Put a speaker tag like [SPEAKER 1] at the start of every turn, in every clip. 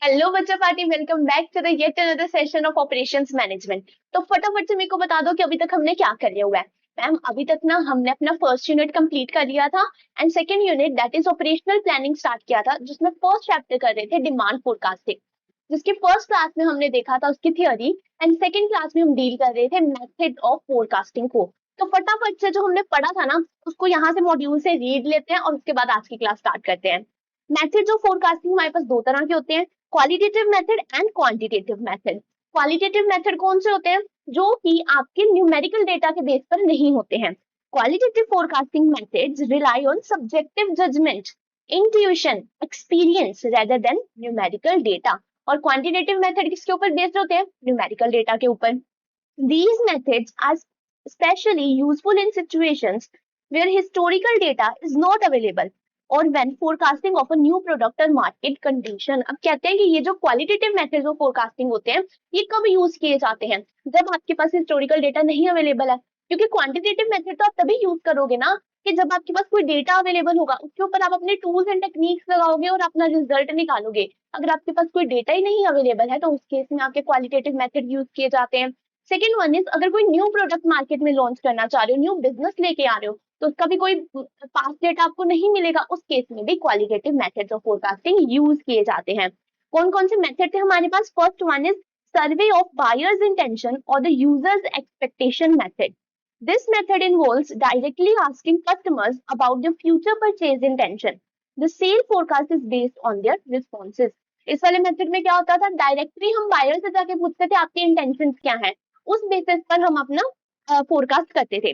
[SPEAKER 1] Hello बच्चा party, welcome back to the yet another session of operations management. तो फटाफट से मेरे को बता दो कि अभी तक हमने क्या कर लिया हुआ है। मैम, अभी तक ना हमने अपना फर्स्ट यूनिट कंप्लीट कर लिया था and second unit that is operational planning start किया था, जिसमें फर्स्ट चैप्टर कर रहे थे डिमांड फोरकास्टिंग, जिसकी फर्स्ट क्लास में हमने देखा था उसकी थ्योरी एंड सेकंड क्लास में हम डील कर रहे थे मेथड ऑफ फोरकास्टिंग को। तो फटाफट से जो हमने पढ़ा था ना उसको यहाँ से मॉड्यूल से रीड लेते हैं और उसके बाद आज की क्लास स्टार्ट करते हैं। मेथड्स ऑफ फोरकास्टिंग हमारे पास दो तरह के होते हैं, qualitative method and quantitative method. Qualitative method कौन से होते हैं? जो कि आपके न्यूमेरिकल डेटा के बेस पर नहीं होते हैं। Qualitative forecasting methods rely on subjective judgement, intuition, experience rather than numerical data. और क्वांटिटेटिव मेथड किसके ऊपर बेस्ड होते हैं? न्यूमेरिकल डेटा के ऊपर। These methods are especially useful in situations where historical data is not available or when forecasting of a new product or market condition। अब कहते हैं कि ये जो क्वालिटेटिव मेथड्स ऑफ फोरकास्टिंग होते हैं ये कब यूज किए जाते हैं? जब आपके पास हिस्टोरिकल डेटा नहीं अवेलेबल है। क्योंकि क्वांटिटेटिव मेथड तो आप तभी यूज करोगे ना कि जब आपके पास कोई डेटा अवेलेबल होगा, उसके ऊपर आप अपने टूल्स एंड टेक्निक्स लगाओगे और अपना रिजल्ट निकालोगे। अगर आपके पास कोई डेटा ही नहीं अवेलेबल है तो उस केस में आपके क्वालिटेटिव मेथड यूज किए जाते हैं। सेकेंड वन इज, अगर कोई न्यू प्रोडक्ट मार्केट में लॉन्च करना चाह रहे हो, न्यू बिजनेस लेके आ रहे हो, तो उसका भी कोई पास डेटा आपको नहीं मिलेगा, उस केस में भी qualitative methods of forecasting use किए जाते हैं। कौन कौन से मेथड थे हमारे पास? First one is survey of buyers intention और the users expectation method. This method involves directly asking customers about their future purchase intention. The sale forecast is based on their responses. इस वाले method में क्या होता था? Directly हम buyer से जाके पूछते थे आपके इंटेंशन क्या है, उस बेसिस पर हम अपना फोरकास्ट करते थे।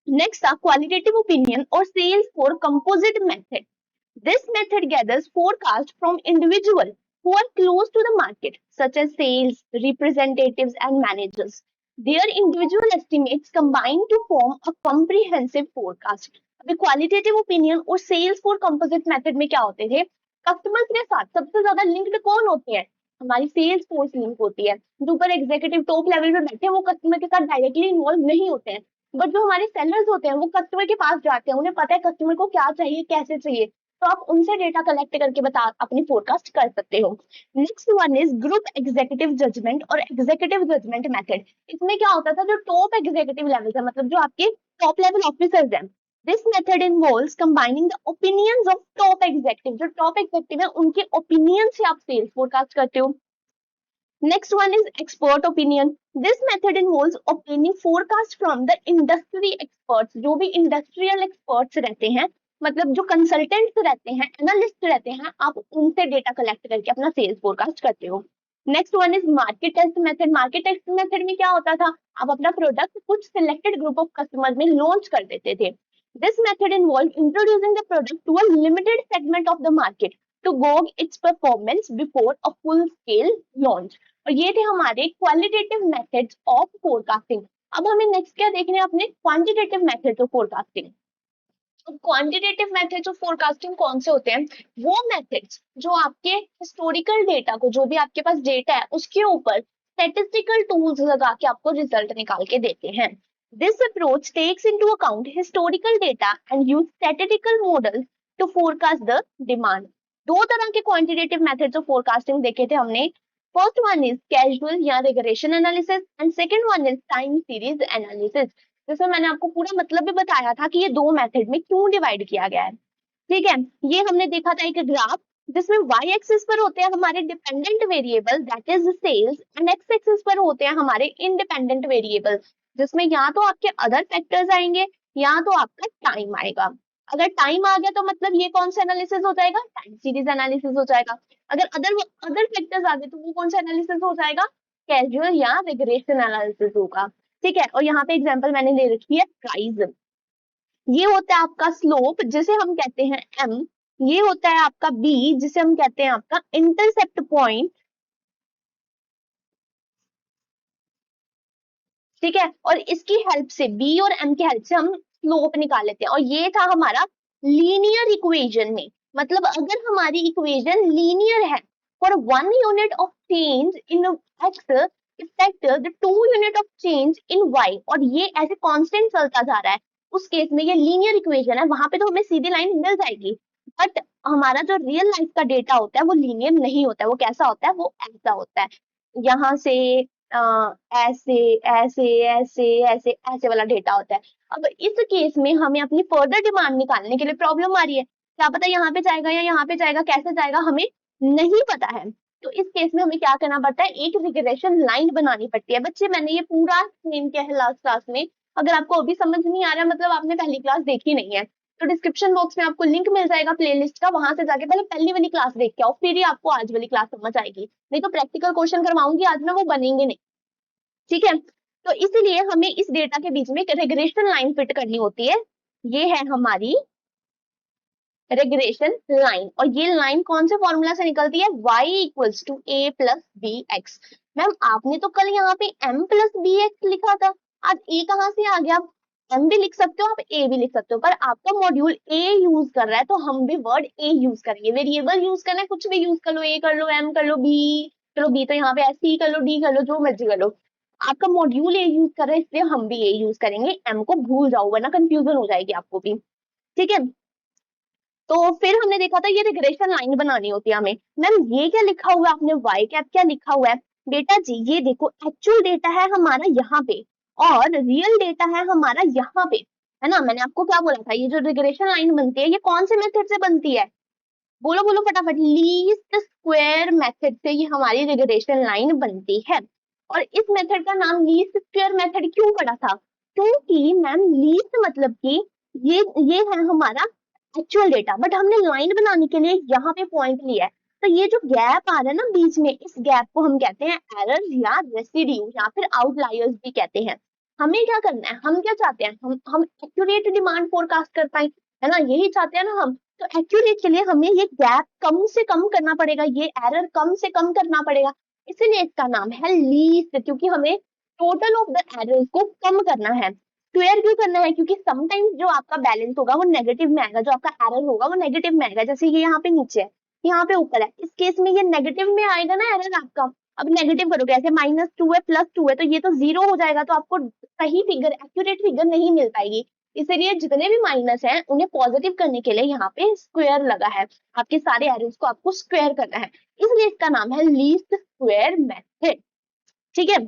[SPEAKER 1] नेक्स्ट था क्वालिटेटिव ओपिनियन और sales for composite method. This method gathers forecast from individual who are close to the market such as sales representatives and managers. Their individual estimates combine to form a comprehensive forecast. अभी qualitative opinion और sales for composite method में क्या होते थे? Customers के साथ सबसे ज्यादा लिंक्ड कौन होते हैं? हमारी सेल्स फोर्स लिंक होती है। जो ऊपर एग्जीक्यूटिव टॉप लेवल पे बैठे हैं वो कस्टमर के साथ डायरेक्टली इन्वॉल्व नहीं होते हैं, बट जो हमारे सेलर्स होते हैं वो कस्टमर के पास जाते हैं, उन्हें पता है कस्टमर को क्या चाहिए, कैसे चाहिए, तो आप उनसे डेटा कलेक्ट करके बता अपनी फोरकास्ट कर सकते हो। Next one is group executive judgement और एग्जीक्यूटिव जजमेंट मेथड। इसमें क्या होता था? जो टॉप एग्जीक्यूटिव लेवल है, मतलब जो आपके टॉप लेवल ऑफिसर्स हैं, this method involves combining the opinions of top executive. जो टॉप एग्जीक्यूटिव है उनके ओपिनियन से आप सेल्स फोरकास्ट करते हो। Next one is expert opinion. This method involves obtaining forecast from the industry experts। जो भी इंडस्ट्रियल एक्सपर्ट्स रहते हैं, मतलब जो कंसल्टेंट्स रहते हैं, एनालिस्ट रहते हैं, आप उनसे डेटा कलेक्ट करके अपना सेल्स फोरकास्ट करते हो। Next one is market test method. Market test method में क्या होता था? आप अपना प्रोडक्ट कुछ सिलेक्टेड ग्रुप ऑफ कस्टमर में लॉन्च कर देते थे। This method involve introducing the product to a limited segment of the market to gauge its performance before a full scale launch. और ये थे हमारे क्वालिटेटिव मेथड्स ऑफ फोरकास्टिंग। अब हमें नेक्स्ट क्या देखने हैं? अपने क्वांटिटेटिव मेथड्स ऑफ फोरकास्टिंग। तो क्वांटिटेटिव मेथड्स ऑफ फोरकास्टिंग कौन से होते हैं? वो मेथड्स जो आपके हिस्टोरिकल डेटा को, जो भी आपके पास डेटा है उसके ऊपर स्टैटिस्टिकल टूल्स लगा के आपको रिजल्ट निकाल के देते हैं। This approach takes into account historical data and use statistical models to forecast the demand. दो तरह के क्वांटिटेटिव मेथड्स ऑफ फोरकास्टिंग देखे थे हमने। फर्स्ट वन इज कैजुअल या regression analysis and second one is time series analysis. जिसमें मैंने आपको पूरा मतलब भी बताया था कि ये दो मेथड में क्यों डिवाइड किया गया है। ठीक है, ये हमने देखा था एक ग्राफ जिसमें y एक्सिस पर होते हैं हमारे dependent variable that is sales and x axis पर होते हैं हमारे इंडिपेंडेंट वेरिएबल, जिसमें या तो आपके अदर फैक्टर्स आएंगे या तो आपका टाइम आएगा। अगर टाइम आ गया तो मतलब ये कौन सा एनालिसिस हो जाएगा? टाइम सीरीज एनालिसिस हो जाएगा। अगर अदर अदर फैक्टर्स आ गए तो वो कौन सा एनालिसिस हो जाएगा? कैजुअल या रिग्रेशन एनालिसिस होगा। ठीक है, और यहाँ पे एग्जांपल मैंने ले रखी है प्राइस। ये होता है आपका स्लोप जिसे हम कहते हैं m। ये होता है आपका b जिसे हम कहते हैं आपका इंटरसेप्ट पॉइंट। ठीक है, और इसकी हेल्प से b और m की हेल्प से हम स्लोप निकाल लेते हैं। और ये था हमारा लीनियर इक्वेशन में, मतलब अगर हमारी इक्वेशन लीनियर है for 1 unit of change in x effect the 2 unit of change in y, और ये ऐसे कांस्टेंट चलता जा रहा है, उस केस में ये लीनियर इक्वेशन है, वहां पे तो हमें सीधी लाइन मिल जाएगी। बट हमारा जो रियल लाइफ का डेटा होता है वो लीनियर नहीं होता है, वो कैसा होता है, वो ऐसा होता है, यहाँ से ऐसे ऐसे ऐसे ऐसे ऐसे वाला डेटा होता है। अब इस केस में हमें अपनी फर्दर डिमांड निकालने के लिए प्रॉब्लम आ रही है, क्या पता यहाँ पे जाएगा या यहाँ पे जाएगा, कैसे जाएगा हमें नहीं पता है। तो इस केस में हमें क्या करना पड़ता है, एक रिग्रेशन लाइन बनानी पड़ती है। बच्चे मैंने ये पूरा एक्सप्लेन किया है लास्ट क्लास में, अगर आपको अभी समझ नहीं आ रहा मतलब आपने पहली क्लास देखी नहीं है, तो डिस्क्रिप्शन बॉक्स में आपको लिंक मिल जाएगा प्लेलिस्ट का, वहां से जाके पहले पहली वाली क्लास देख के आओ, फिर ही आपको आज वाली क्लास समझ आएगी। नहीं तो प्रैक्टिकल क्वेश्चन करवाऊंगी आज ना, वो बनेंगे नहीं, ठीक है। तो इसलिए हमें इस डेटा के बीच में एक रिग्रेशन लाइन फिट करनी होती है, ये है हमारी रिग्रेशन लाइन। और ये लाइन कौन से फॉर्मूला से निकलती है, y equals to a plus B X. Ma'am आपने तो कल यहाँ पे m प्लस बी एक्स लिखा था, आज a कहाँ से आ गया, m भी लिख सकते हो आप, a भी लिख सकते हो, पर आपका मॉड्यूल a यूज कर रहा है तो हम भी वर्ड a यूज करेंगे। वेरिएबल यूज करना है, कुछ भी यूज कर लो, a कर लो, m कर लो, b, चलो b तो यहाँ पे c कर लो, d कर लो, जो मर्जी कर लो। आपका मॉड्यूल a यूज कर रहा है इसलिए हम भी a यूज करेंगे, m को भूल जाओ वरना कंफ्यूजन हो जाएगी आपको भी, ठीक है। तो फिर हमने देखा था ये रिग्रेशन लाइन बनानी होती है हमें। मैम ये क्या लिखा हुआ है आपने, वाई कैप क्या लिखा हुआ है, बेटा जी ये देखो एक्चुअल डेटा है हमारा यहाँ पे और रियल डेटा है हमारा यहाँ पे, है ना। मैंने आपको क्या बोला था, ये जो रिग्रेशन लाइन बनती है ये कौन से मेथड से बनती है, बोलो बोलो फटाफट, लीस्ट स्क्वायर मेथड से ये हमारी रिग्रेशन लाइन बनती है। और इस मेथड का नाम लीस्ट स्क्वायर मेथड क्यों पड़ा था, क्योंकि मैम लीस्ट मतलब कि ये है हमारा एक्चुअल डेटा, बट हमने लाइन बनाने के लिए यहाँ पे पॉइंट लिया है, तो ये जो गैप आ रहा है ना बीच में, इस गैप को हम कहते हैं एरर या रेसिड्यू या फिर आउटलायर्स भी कहते हैं। हमें क्या करना है, हम क्या चाहते हैं, हम एक्यूरेट डिमांड फोरकास्ट कर पाए, है ना, यही चाहते हैं ना हम। तो एक्यूरेट के लिए हमें ये गैप कम से कम करना पड़ेगा, ये एरर कम से कम करना पड़ेगा, इसीलिए इसका नाम है लीस्ट, क्योंकि हमें टोटल ऑफ द एरर्स को कम करना है। क्लियर क्यों करना है, क्योंकि समटाइम्स जो आपका बैलेंस होगा वो नेगेटिव में आएगा, जो आपका एरर होगा वो नेगेटिव में आएगा, जैसे ये यहाँ पे नीचे है, यहाँ पे ऊपर है, इस केस में ये नेगेटिव में आएगा ना एरर आपका। अब नेगेटिव करोगे ऐसे, -2 है +2 है तो ये तो 0 हो जाएगा, तो आपको सही फिगर एक्यूरेट फिगर नहीं मिल पाएगी। इसीलिए जितने भी माइनस हैं उन्हें पॉजिटिव करने के लिए यहाँ पे स्क्वायर लगा है, आपके सारे एरर्स को आपको स्क्वायर करना है, इसलिए इसका नाम है लीस्ट स्क्वायर मेथड, ठीक है।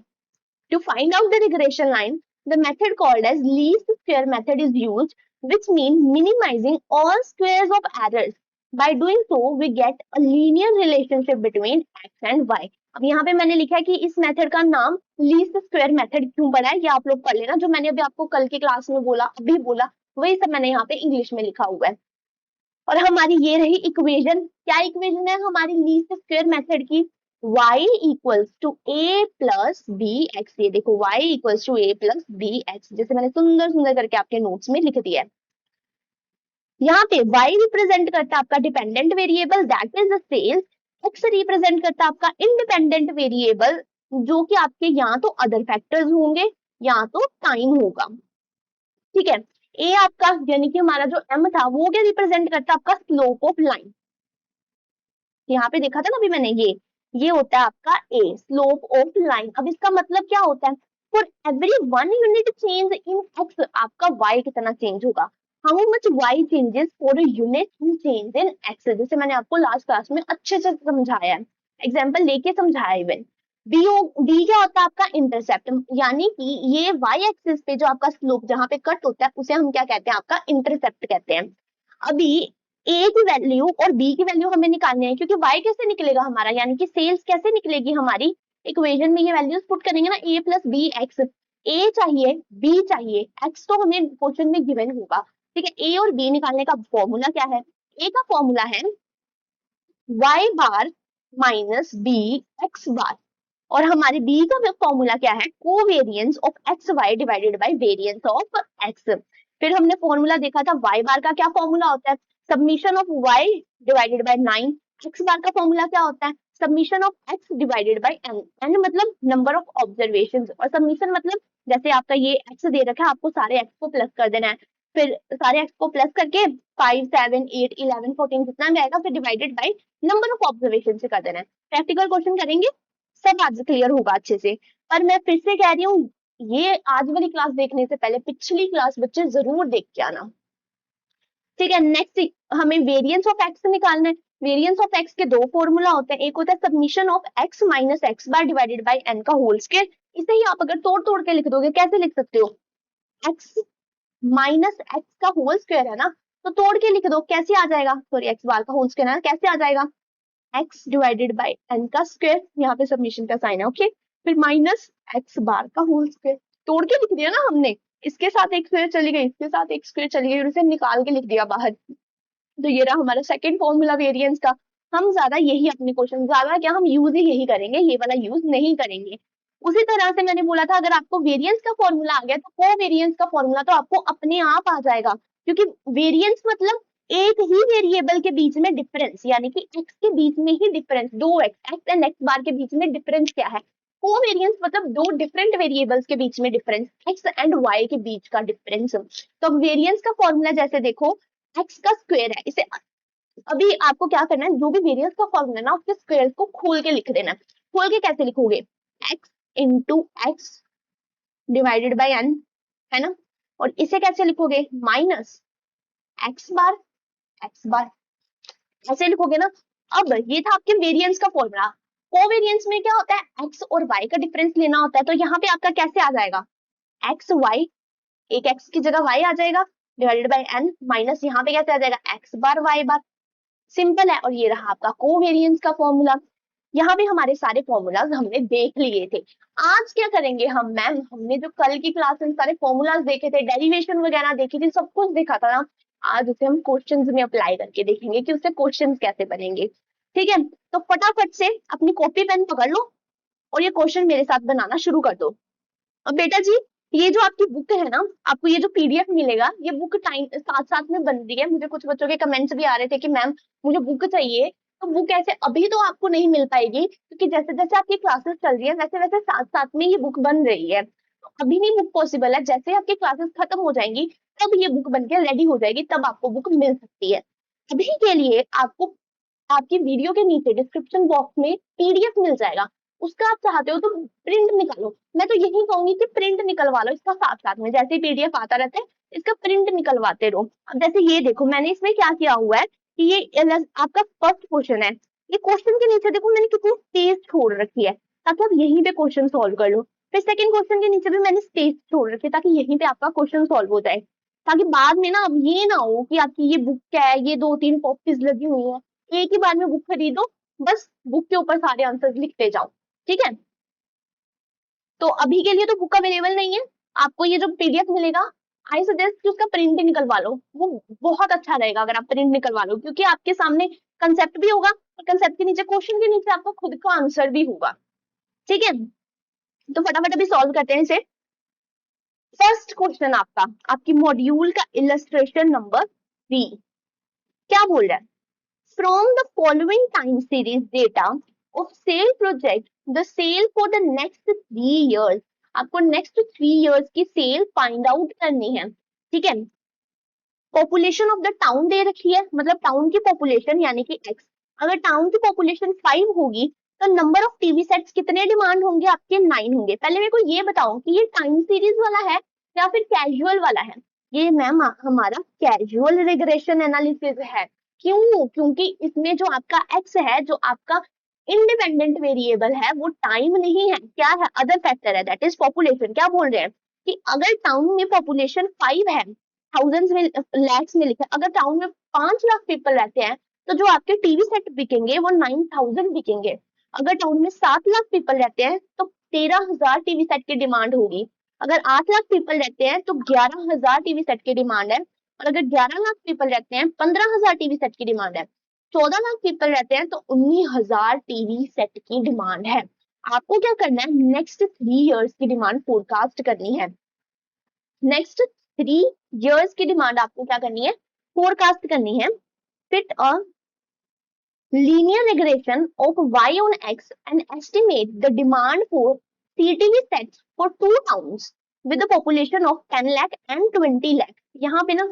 [SPEAKER 1] To find out the regression line, the method called as least square method is used, which means minimizing all squares of errors. By doing so, we get a linear relationship between x and y. अब यहाँ पे मैंने लिखा है कि इस method का नाम लीस्ट स्क्वायर मेथड क्यों बना है, ये आप लोग पढ़ लेना, जो मैंने अभी आपको कल की क्लास में बोला, अभी बोला, वही सब मैंने यहाँ पे इंग्लिश में लिखा हुआ है। और हमारी ये रही इक्वेशन, क्या इक्वेशन है हमारी लीस्ट स्क्वायर मेथड की, y equals to a plus B X. ये देखो y equals to a plus B X, जैसे मैंने सुंदर सुंदर करके आपके नोट्स में लिख दिया है। यहाँ पे y रिप्रेजेंट करता है आपका dependent variable that is the sales, x represent करता है आपका इंडिपेंडेंट वेरिएबल जो कि आपके यहाँ तो अदर फैक्टर्स होंगे या तो टाइम होगा, ठीक है। ए आपका यानी कि हमारा जो m था वो क्या रिप्रेजेंट करता है आपका स्लोप ऑफ लाइन, यहाँ पे देखा था ना अभी मैंने, ये होता है आपका a स्लोप ऑफ लाइन। अब इसका मतलब क्या होता है, for every 1 unit change in x आपका y कितना चेंज होगा, how much y changes for a unit in change in x, जैसे मैंने आपको लास्ट क्लास में अच्छे से समझाया है, एग्जांपल लेके समझाया इवन। b क्या होता है आपका इंटरसेप्ट, यानी कि ये y एक्सिस पे जो आपका स्लोप जहां पे कट होता है उसे हम क्या कहते हैं, आपका इंटरसेप्ट कहते हैं। अभी a की वैल्यू और b की वैल्यू हमें निकालनी है, क्योंकि y कैसे निकलेगा हमारा, यानी कि सेल्स कैसे निकलेगी हमारी, इक्वेशन में ये वैल्यूज पुट करेंगे ना, a plus B X, a चाहिए b चाहिए, x तो हमें क्वेश्चन में गिवन होगा, ठीक है। a और b निकालने का फॉर्मूला क्या है, a का फॉर्मूला है y bar minus b X bar, और हमारे b का फॉर्मूला क्या है, covariance of x Y divided by variance of X. फिर हमने फॉर्मूला देखा था y बार का क्या फॉर्मूला होता है, submission of y divided by 9, x bar का फॉर्मूला क्या होता है, submission of x divided by n, n मतलब नंबर ऑफ ऑब्जर्वेशंस, और सबमिशन मतलब जैसे आपका ये x दे रखा है, आपको सारे x को प्लस कर देना है, फिर सारे x को प्लस करके 5 7 8 11 14 जितना भी आएगा फिर divided by number of observation से कर देना है। प्रैक्टिकल क्वेश्चन करेंगे, सब आज क्लियर होगा अच्छे से। पर मैं फिर से कह रही हूँ, ये आज वाली क्लास देखने से पहले पिछली क्लास बच्चे जरूर देख के आना, ठीक है, नेक्स्ट हमें वेरिएंस ऑफ एक्स निकालना है। वेरिएंस ऑफ एक्स के दो फॉर्मूला होते हैं, एक होता है submission of X minus X bar divided by N का होल स्क्वायर। इसे ही आप अगर तोड़ तोड़ के लिख दोगे, कैसे लिख सकते हो, एक्स माइनस एक्स का होल स्क्वायर है ना, तो तोड़ के लिख दो, कैसे आ जाएगा, सॉरी एक्स बार का होल स्क्वायर है ना, कैसे आ जाएगा, एक्स डिवाइडेड बाय एन का स्क्वायर, यहाँ पे सबमिशन का साइन है, ओके, फिर माइनस एक्स बार का होल स्क्वायर, तोड़ के लिख दिया ना हमने, इसके साथ एक स्क्वायर चली गई, इसके साथ एक स्क्वायर चली गई, और उसे निकाल के लिख दिया बाहर। तो ये रहा हमारा सेकंड फॉर्मूला वेरिएंस का। हम ज्यादा यही अपने क्वेश्चन, ज्यादा क्या हम यूज ही यही करेंगे, ये वाला यूज नहीं करेंगे। उसी तरह से मैंने बोला था, अगर आपको वेरिएंस का फॉर्मूला आ गया तो कोवेरिएंस का फॉर्मूला तो आपको अपने आप आ जाएगा, क्योंकि वेरिएंस मतलब एक ही वेरिएबल के बीच में डिफरेंस, यानी कि एक्स के बीच में ही डिफरेंस, दो एक्स एंड एक्स बार के बीच में डिफरेंस क्या है, कोवेरिएंस मतलब दो डिफरेंट वेरिएबल्स के बीच में डिफरेंस, एक्स एंड वाई के बीच का डिफरेंस। तो वेरिएंस का फॉर्मूला जैसे देखो, एक्स का स्क्वायर है, इसे अभी आपको क्या करना है, जो भी वेरिएंस का फॉर्मूला ना उसके स्क्वायर को खोल के लिख देना। खोल के कैसे लिखोगे, X into X divided by N, है ना, और इसे कैसे लिखोगे, minus X bar, X bar ऐसे लिखोगे ना। अब ये था आपके वेरिएंस का फॉर्मूला। कोवेरिएंस में क्या होता है, एक्स और वाई का डिफरेंस लेना होता है, तो यहाँ पे आपका कैसे आ जाएगा, एक्स वाई, एक एक्स की जगह वाई आ जाएगा, डिवाइडेड बाई एन, माइनस यहाँ पे कैसे आ जाएगा, एक्स बार वाई बार, सिंपल है। और ये रहा आपका कोवेरिएंस का फॉर्मूला। यहाँ पे हमारे सारे फॉर्मूलाज हमने देख लिए थे। आज क्या करेंगे हम, मैम हमने जो कल की क्लास में सारे फॉर्मूलाज देखे थे, डेरिवेशन वगैरह देखी थी, सब कुछ देखा था ना, आज उसे हम क्वेश्चंस में अप्लाई करके देखेंगे कि उससे क्वेश्चंस कैसे बनेंगे। ठीक है, तो फटाफट से अपनी कॉपी पेन पकड़ लो और ये क्वेश्चन मेरे साथ बनाना शुरू कर दो। अब बेटा जी, ये जो आपकी बुक है ना, आपको ये जो पीडीएफ मिलेगा, ये बुक टाइम साथ साथ में बन रही है। मुझे कुछ बच्चों के कमेंट्स भी आ रहे थे कि मैम मुझे बुक चाहिए, तो बुक ऐसे अभी तो आपको नहीं मिल पाएगी, क्योंकि जैसे जैसे आपकी क्लासेस चल रही है वैसे वैसे साथ साथ में ये बुक बन रही है, तो अभी नहीं बुक पॉसिबल है। जैसे आपकी क्लासेस खत्म हो जाएंगी तब ये बुक बन के रेडी हो जाएगी, तब आपको बुक मिल सकती है। अभी के लिए आपको आपकी वीडियो के नीचे डिस्क्रिप्शन बॉक्स में पीडीएफ मिल जाएगा, उसका आप चाहते हो तो प्रिंट निकालो। मैं तो यही कहूंगी कि प्रिंट निकलवा लो इसका साथ साथ में, जैसे पीडीएफ आता रहता है इसका प्रिंट निकलवाते रहो। अब जैसे ये देखो, मैंने इसमें क्या किया हुआ है कि ये आपका फर्स्ट क्वेश्चन है, ये क्वेश्चन के नीचे देखो मैंने कितनी स्पेस छोड़ रखी है, ताकि आप यहीं पे क्वेश्चन सॉल्व कर लो। फिर सेकंड क्वेश्चन के नीचे भी मैंने स्पेस छोड़ रखी है, ताकि यहीं पे आपका क्वेश्चन सॉल्व हो जाए, ताकि बाद में ना अब ये ना हो कि आपकी ये बुक क्या है, ये दो तीन कॉपीज लगी हुई है, एक ही बार में बुक खरीदो, बस बुक के ऊपर सारे आंसर लिखते जाओ। ठीक है, तो अभी के लिए तो बुक अवेलेबल नहीं है, आपको ये जो पीडीएफ मिलेगा, आई सजेस्ट कि उसका प्रिंट निकलवा लो, वो बहुत अच्छा रहेगा अगर आप प्रिंट निकलवा लो, क्योंकि आपके सामने कंसेप्ट भी होगा और कंसेप्ट के नीचे क्वेश्चन के नीचे आपका खुद का आंसर भी होगा। ठीक है, तो फटाफट अभी सॉल्व करते हैं इसे। फर्स्ट क्वेश्चन आपका, आपकी मॉड्यूल का इलस्ट्रेशन नंबर 3 क्या बोल रहा है, from the following time series data of sale project, the sale for the next 3 years, आपको next 3 years की सेल फाइंड आउट करनी है। ठीक है, पॉपुलेशन ऑफ द टाउन दे रखी है, मतलब टाउन की पॉपुलेशन यानी कि x, अगर टाउन की पॉपुलेशन 5 होगी तो नंबर ऑफ टीवी सेट्स कितने डिमांड होंगे आपके, 9 होंगे। पहले मेरे को ये बताओ कि ये टाइम सीरीज वाला है या फिर कैजुअल वाला है। ये मैम हमारा कैजुअल रिग्रेशन एनालिसिस है। क्यों, क्योंकि इसमें जो आपका x है, जो आपका इंडिपेंडेंट वेरिएबल है, वो टाइम नहीं है, क्या है, अदर फैक्टर है, दैट इज पॉपुलेशन। क्या बोल रहे हैं कि अगर टाउन में पॉपुलेशन 5 है, थाउजेंड्स में लैक्स में लिखा है, अगर टाउन में 5 लाख पीपल रहते हैं तो जो आपके टीवी सेट बिकेंगे वो 9,000 बिकेंगे। अगर टाउन में 7 लाख पीपल रहते हैं तो 13,000 टीवी सेट की डिमांड होगी। अगर 8 लाख पीपल रहते हैं तो 11,000 टीवी सेट की डिमांड है। और अगर 11 लाख पीपल रहते हैं 15,000 टीवी सेट की डिमांड है। 14 लाख पीपल रहते हैं तो 19,000 टीवी सेट की डिमांड है। आपको क्या करना है, नेक्स्ट 3 इयर्स की डिमांड फोरकास्ट करनी है। नेक्स्ट 3 इयर्स की डिमांड आपको क्या करनी है, फोरकास्ट करनी है। Fit a linear regression of y on x and estimate the demand for CTV sets for 2 towns with a population of 10 lakh and 20 lakh। यहाँ पे ना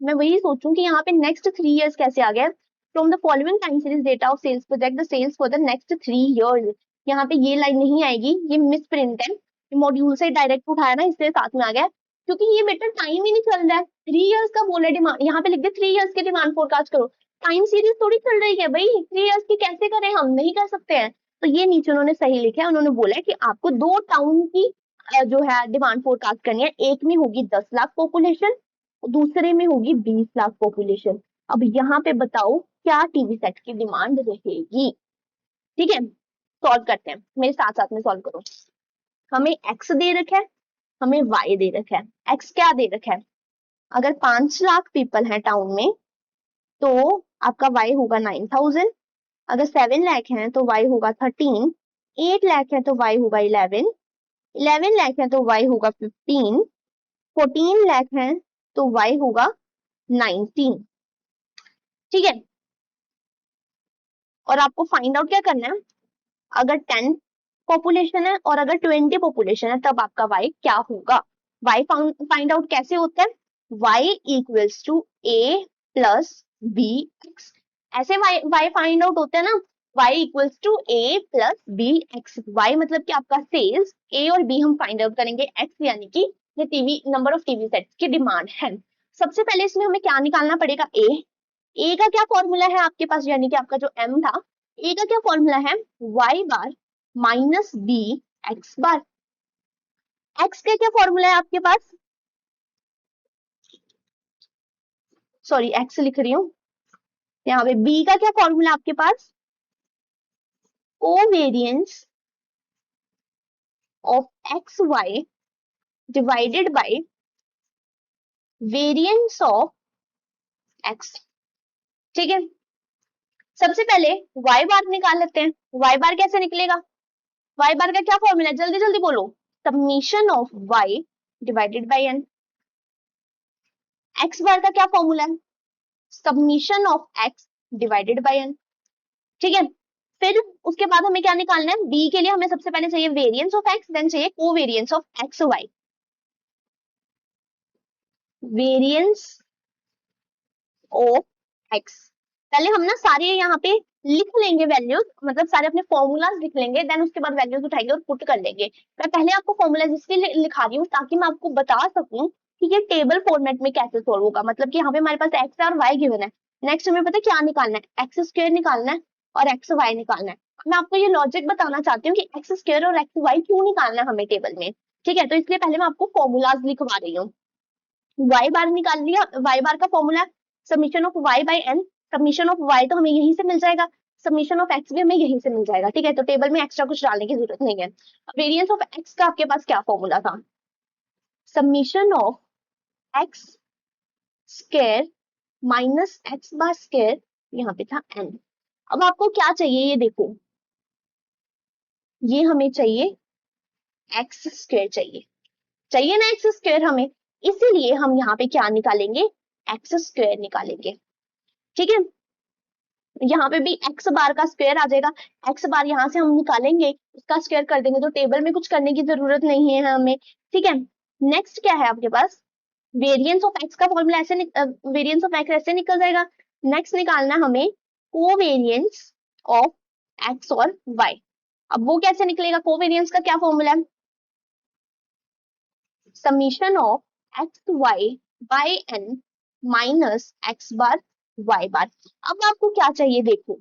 [SPEAKER 1] मैं वही सोचूं कि यहाँ पे next 3 years कैसे आ गया, from the following time series data of sales project the sales for the next 3 years। यहाँ पे ये लाइन नहीं आएगी, ये मिसप्रिंट है, मॉड्यूल से डायरेक्ट उठाया ना इसलिए साथ में आ गया, क्योंकि ये बेटा टाइम ही नहीं चल रहा है। 3 इयर्स का बोला डिमांड, यहाँ पे लिख दे 3 इयर्स की डिमांड फोरकास्ट करो। टाइम सीरीज थोड़ी चल रही है भाई, 3 इयर्स की कैसे करें, हम नहीं कर सकते हैं। तो ये नीचे उन्होंने सही लिखा है, उन्होंने बोला है कि आपको 2 टाउन की जो है डिमांड फोरकास्ट करनी है। एक में होगी 10 लाख पॉपुलेशन, दूसरे में होगी 20 लाख पॉपुलेशन। अब यहाँ पे बताओ क्या टीवी सेट की डिमांड रहेगी। ठीक है, सॉल्व करते हैं, मेरे साथ साथ में सॉल्व करो। हमें एक्स दे रखा है, हमें वाई दे रखा है। एक्स क्या दे रखा है, अगर 5 लाख पीपल हैं टाउन में तो आपका वाई होगा 9,000। अगर 7 लाख हैं तो वाई होगा 13। 8 लाख है तो वाई होगा 11। 11 लाख है तो वाई होगा 15। 14 लाख है तो वाई होगा 19। ठीक है, और आपको फाइंड आउट क्या करना है, अगर 10 पॉपुलेशन है और अगर 20 पॉपुलेशन है तब आपका वाई क्या होगा। वाई फाइंड आउट कैसे होता है, Y equals to A plus B X. ऐसे वाई फाइंड आउट होता है ना, Y equals to A plus B x. Y मतलब कि आपका सेल्स, ए और बी हम फाइंड आउट करेंगे, एक्स यानी कि ये TV number of TV sets की डिमांड है। सबसे पहले इसमें हमें क्या निकालना पड़ेगा, ए का क्या फॉर्मूला है आपके पास, यानी कि आपका जो एम था, ए का क्या फॉर्मूला है, वाई बार minus B x bar. X का क्या फॉर्मूला है आपके पास, सॉरी एक्स लिख रही हूँ यहाँ पे, बी का क्या फॉर्मूला है आपके पास, covariance of x Y divided by variance of X. ठीक है, सबसे पहले वाई बार निकाल लेते हैं। वाई बार कैसे निकलेगा, वाई बार का क्या फॉर्मूला है, जल्दी जल्दी बोलो, summation of Y divided by N. X bar का क्या फॉर्मूला है, submission of X divided by N. ठीक है, फिर उसके बाद हमें क्या निकालना है, बी के लिए हमें सबसे पहले चाहिए वेरिएंस ऑफ एक्स, देन चाहिए covariance of x Y. Variance of X, पहले हम ना सारे यहाँ पे लिख लेंगे वैल्यूज, मतलब सारे अपने फॉर्मूलाज लिख लेंगे, देन उसके बाद वैल्यूज उठाएंगे और पुट कर लेंगे। मैं पहले आपको फॉर्मूलाज इसलिए लिखा रही हूँ ताकि मैं आपको बता सकूं कि ये टेबल फॉर्मेट में कैसे सोल्व होगा। मतलब कि यहाँ पे हमारे पास एक्स और वाई गिवन है, नेक्स्ट हमें पता है क्या निकालना है, एक्स स्क्वायर निकालना है और एक्स वाई निकालना है। मैं आपको ये लॉजिक बताना चाहती हूँ कि एक्स स्क्वायर और एक्स वाई क्यों निकालना है हमें टेबल में। ठीक है, तो इसलिए पहले मैं आपको फॉर्मूलाज लिखवा रही हूँ। वाई बार निकाल लिया, वाई बार का formula summation of Y by N. Summation of Y तो हमें यहीं से मिल जाएगा, समीशन ऑफ एक्स भी हमें यहीं से मिल जाएगा। ठीक है, तो टेबल में एक्स्ट्रा कुछ डालने की जरूरत नहीं है। वेरिएंस ऑफ एक्स का आपके पास क्या फॉर्मूला था, summation of x square minus X bar square, यहाँ पे था एन। अब आपको क्या चाहिए ये देखो, ये हमें चाहिए एक्स स्क्वायर, चाहिए चाहिए ना एक्स स्क्वायर हमें, इसीलिए हम यहाँ पे क्या निकालेंगे, एक्स स्क्वायर निकालेंगे। ठीक है, यहाँ पे भी एक्स बार का स्क्वायर आ जाएगा, एक्स बार यहाँ से हम निकालेंगे, उसका स्क्वायर कर देंगे, तो टेबल में कुछ करने की जरूरत नहीं है हमें। ठीक है, नेक्स्ट क्या है आपके पास, वेरिएंस ऑफ एक्स का फॉर्मूला ऐसे वेरिएंस ऑफ एक्स ऐसे निकल जाएगा। नेक्स्ट निकालना हमें कोवेरियंस ऑफ एक्स और वाई। अब वो कैसे निकलेगा, कोवेरियंस का क्या फॉर्मूला है, summation of x Y by N minus X bar Y bar. अब आपको क्या चाहिए देखो,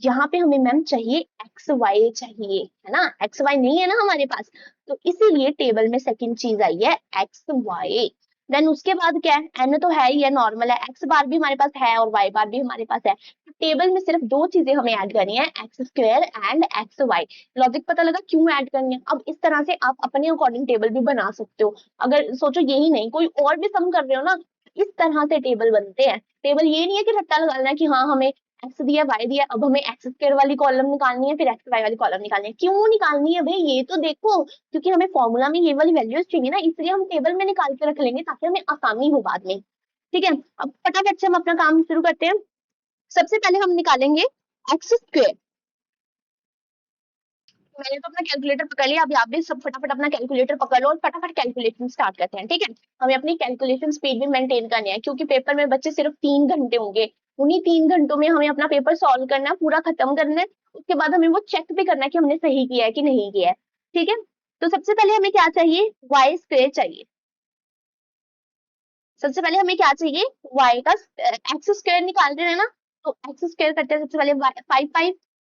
[SPEAKER 1] यहाँ पे हमें मैम चाहिए एक्स वाई चाहिए, है ना, एक्स वाई नहीं है ना हमारे पास, तो इसीलिए टेबल में सेकंड चीज आई है एक्स वाई। देन उसके बाद क्या है, एन तो है ही है, नॉर्मल है, एक्स बार भी हमारे पास है और वाई बार भी हमारे पास है। टेबल में सिर्फ 2 चीजें हमें ऐड करनी है, X square and x Y. Logic पता लगा क्यों ऐड करनी है। अब इस तरह से आप अपने अकॉर्डिंग टेबल भी बना सकते हो। अगर सोचो यही नहीं कोई और भी सम कर रहे हो ना, इस तरह से टेबल बनते हैं। टेबल ये नहीं है कि रट्टा लगाना है कि हाँ हमें एक्स दिया वाई दिया, अब हमें एक्स स्क्वायर वाली कॉलम निकालनी है फिर एक्स वाई वाली कॉलम निकालनी है। क्यों निकालनी है भाई, ये तो देखो, क्योंकि हमें फॉर्मूला में ये वाली वैल्यूज चाहिए ना, इसलिए हम टेबल में निकाल के रख लेंगे ताकि हमें आसानी हो बाद में। ठीक है, अब फटाफट से हम अपना काम शुरू करते हैं। सबसे पहले हम निकालेंगे एक्स स्क्वायर। मैंने तो अपना कैलकुलेटर पकड़ लिया, अभी आप भी सब फटाफट अपना कैलकुलेटर पकड़ लो और फटाफट कैलकुलेशन स्टार्ट करते हैं। ठीक है, हमें अपनी कैलकुलेशन स्पीड भी मेंटेन करनी है क्योंकि पेपर में बच्चे सिर्फ 3 घंटे होंगे, उन्हीं 3 घंटों में हमें अपना पेपर सॉल्व करना है, पूरा खत्म करना है। उसके बाद हमें वो चेक भी करना है कि हमने सही किया है कि नहीं किया है। ठीक है, तो सबसे पहले हमें क्या चाहिए, वाई स्क्वायर चाहिए। सबसे पहले हमें क्या चाहिए, y का एक्स स्क्वायर निकाल रहे हैं ना, तो एक्स स्क्वायर करते हैं सबसे पहले, 5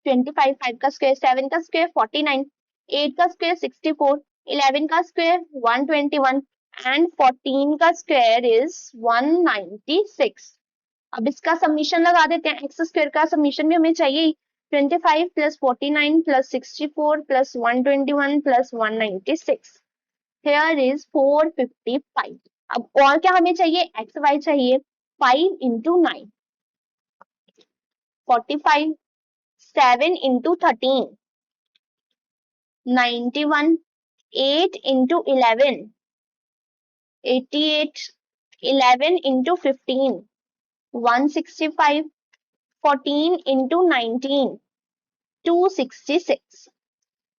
[SPEAKER 1] 5 का स्क्वायर 7 का स्क्वायर 49, 8 का स्क्वायर 64, 11 का स्क्वायर 121 एंड 14 का स्क्वायर इज 196। अब इसका समीशन लगा देते हैं, एक्स स्क्वायर का समीशन भी हमें चाहिए, 25 plus 49 plus 64 plus 121 plus 196, here is 455। अब और क्या हमें चाहिए, एक्स वाई चाहिए, 5 into 9 45, 7 into 13 91, 8 into 11 88, 11 into 15 165, 14 into 19 266।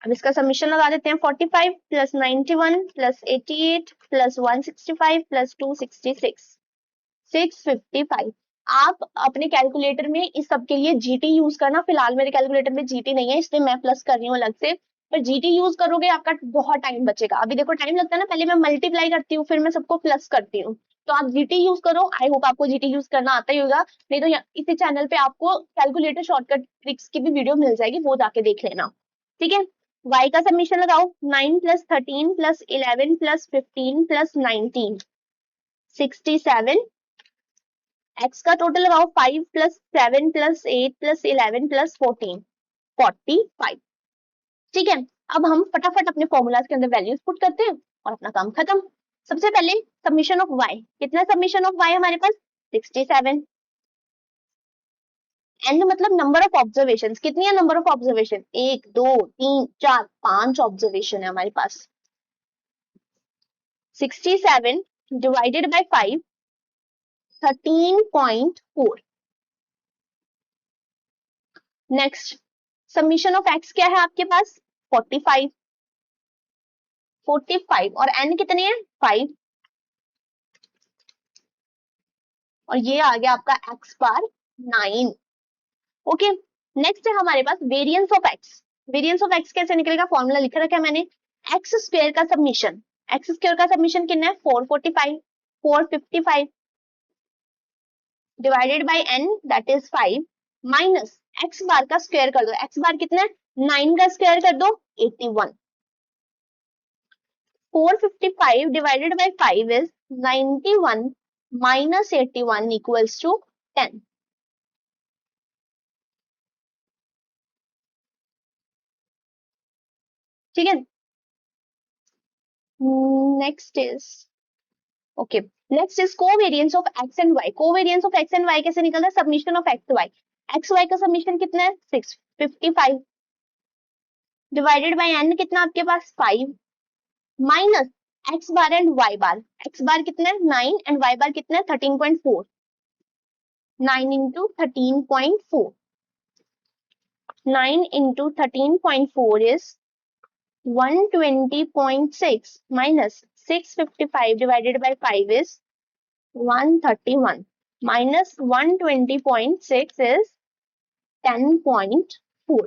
[SPEAKER 1] अब इसका समीशन लगा देते हैं, 45 प्लस 91 प्लस 88 प्लस 165 प्लस 266, 655। आप अपने कैलकुलेटर में इस सब के लिए जीटी यूज करना, फिलहाल मेरे कैलकुलेटर में जीटी नहीं है इसलिए मैं प्लस कर रही हूँ अलग से, पर जीटी यूज करोगे आपका बहुत टाइम बचेगा। अभी देखो टाइम लगता है ना, पहले मैं मल्टीप्लाई करती हूँ फिर मैं सबको प्लस करती हूँ, तो आप जीटी यूज करो। आई होप आपको जीटी यूज करना आता ही होगा, नहीं तो इसी चैनल पे आपको कैलकुलेटर शॉर्टकट ट्रिक्स की भी वीडियो मिल जाएगी, वो जाके देख लेना, ठीक है। y का समीशन लगाओ, 9 plus 13 plus 11 plus 15 plus 19 67, x का टोटल लगाओ, 5 प्लस 7 प्लस 8 प्लस 11 प्लस 14 45, ठीक है। अब हम फटाफट अपने फॉर्मूलाज के अंदर वैल्यूज पुट करते हैं और अपना काम खत्म। सबसे पहले समीशन ऑफ y, कितना समीशन ऑफ y हमारे पास 67, एंड मतलब नंबर ऑफ ऑब्जर्वेशन, कितनी है नंबर ऑफ ऑब्जर्वेशन, 1 2 3 4 5 ऑब्जर्वेशन है हमारे पास। 67 divided by 5 13.4। Next summation of x क्या है आपके पास 45, 45 और n कितने हैं 5, और ये आ गया आपका x बार 9। ओके, नेक्स्ट है हमारे पास variance of x। Variance of x कैसे निकलेगा, फॉर्मूला लिख रखा है मैंने, एक्स स्क्वायर का समीशन, एक्स स्क्वायर का समीशन कितना है 445, 455 divided by n that is 5 minus x bar का स्क्वायर कर दो, x बार कितना है 9 का स्क्वायर कर दो 81, 455 divided by 5 is 91 minus 81 equals to 10। ठीक है, next is okay, next is covariance of x and y। Covariance of x and y कैसे निकलता है, submission of x y, x y का सबमिशन कितना है 655 डिवाइडेड बाय n कितना आपके पास 5 minus x bar and y bar, x bar कितना है 9 एंड y बार कितना है 13.4, 9 into 13.4, 9 into 13.4 is 120.6 minus 655 divided by 5 is 131 minus 120.6 is 10.4।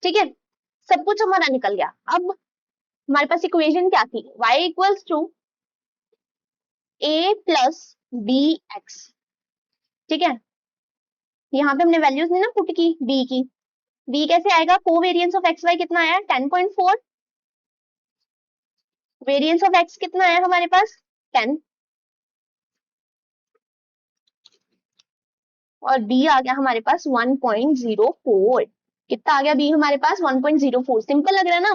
[SPEAKER 1] ठीक है, सब कुछ हमारा निकल गया। अब हमारे पास इक्वेशन क्या थी, y equals to a plus B X. ठीक है, यहाँ पे हमने वैल्यूज नहीं ना पुट की b की, b कैसे आएगा, कोवेरिएंस ऑफ एक्स वाई कितना आया 10.4, वेरिएंस ऑफ x कितना आया हमारे पास 10, और b आ गया हमारे पास 1.04। कितना आ गया b हमारे पास 1.04। सिंपल लग रहा है ना,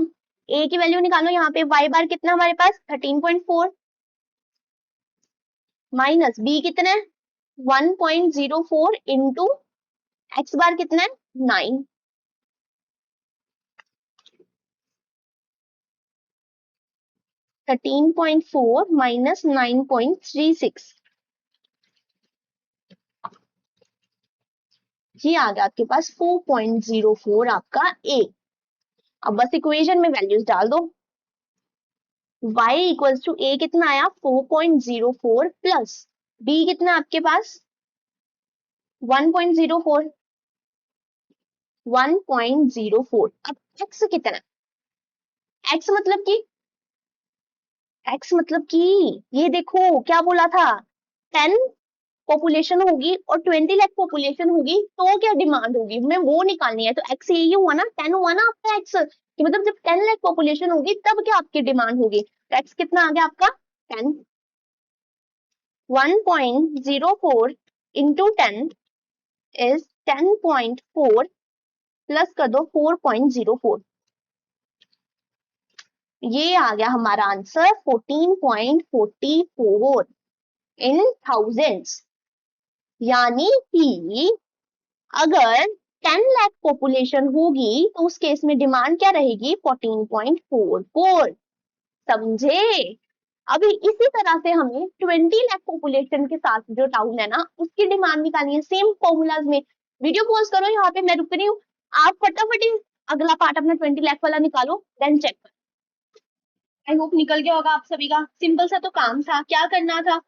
[SPEAKER 1] a की वैल्यू निकालो, यहाँ पे y बार कितना हमारे पास 13.4 माइनस b कितना है 1.04 इंटू x बार कितना है 9, थर्टीन पॉइंट फोर माइनस 9.36, ये आ गया आपके पास 4.04 आपका a। अब बस इक्वेशन में वैल्यूज डाल दो, y इक्वल्स टू a कितना आया 4.04 प्लस b कितना आपके पास 1.04, 1.04। अब x कितना, x मतलब कि एक्स मतलब कि ये देखो क्या बोला था, 10 पॉपुलेशन होगी और 20 लाख पॉपुलेशन होगी तो क्या डिमांड होगी, हमें वो निकालनी है। तो एक्स यही हुआ ना, 10 हुआ ना आपका एक्स, कि मतलब जब 10 लाख पॉपुलेशन होगी तब क्या आपकी डिमांड होगी। तो एक्स कितना आ गया आपका 10, 1.04 इंटू 10 इज 10.4 प्लस कर दो 4.04, ये आ गया हमारा आंसर 14.44 इन थाउजेंड्स। यानी कि अगर 10 लाख पॉपुलेशन होगी तो उस केस में डिमांड क्या रहेगी 14.44, समझे। अभी इसी तरह से हमें 20 लाख पॉपुलेशन के साथ जो टाउन है ना उसकी डिमांड निकालनी है सेम फॉर्मूलाज में। वीडियो पॉज करो, यहाँ पे मैं रुक रही हूँ, आप फटाफट अगला पार्ट अपना 20 लाख वाला निकालो देन चेक करो। आई होप निकल गया होगा आप सभी का। सिंपल सा तो काम था, क्या करना था,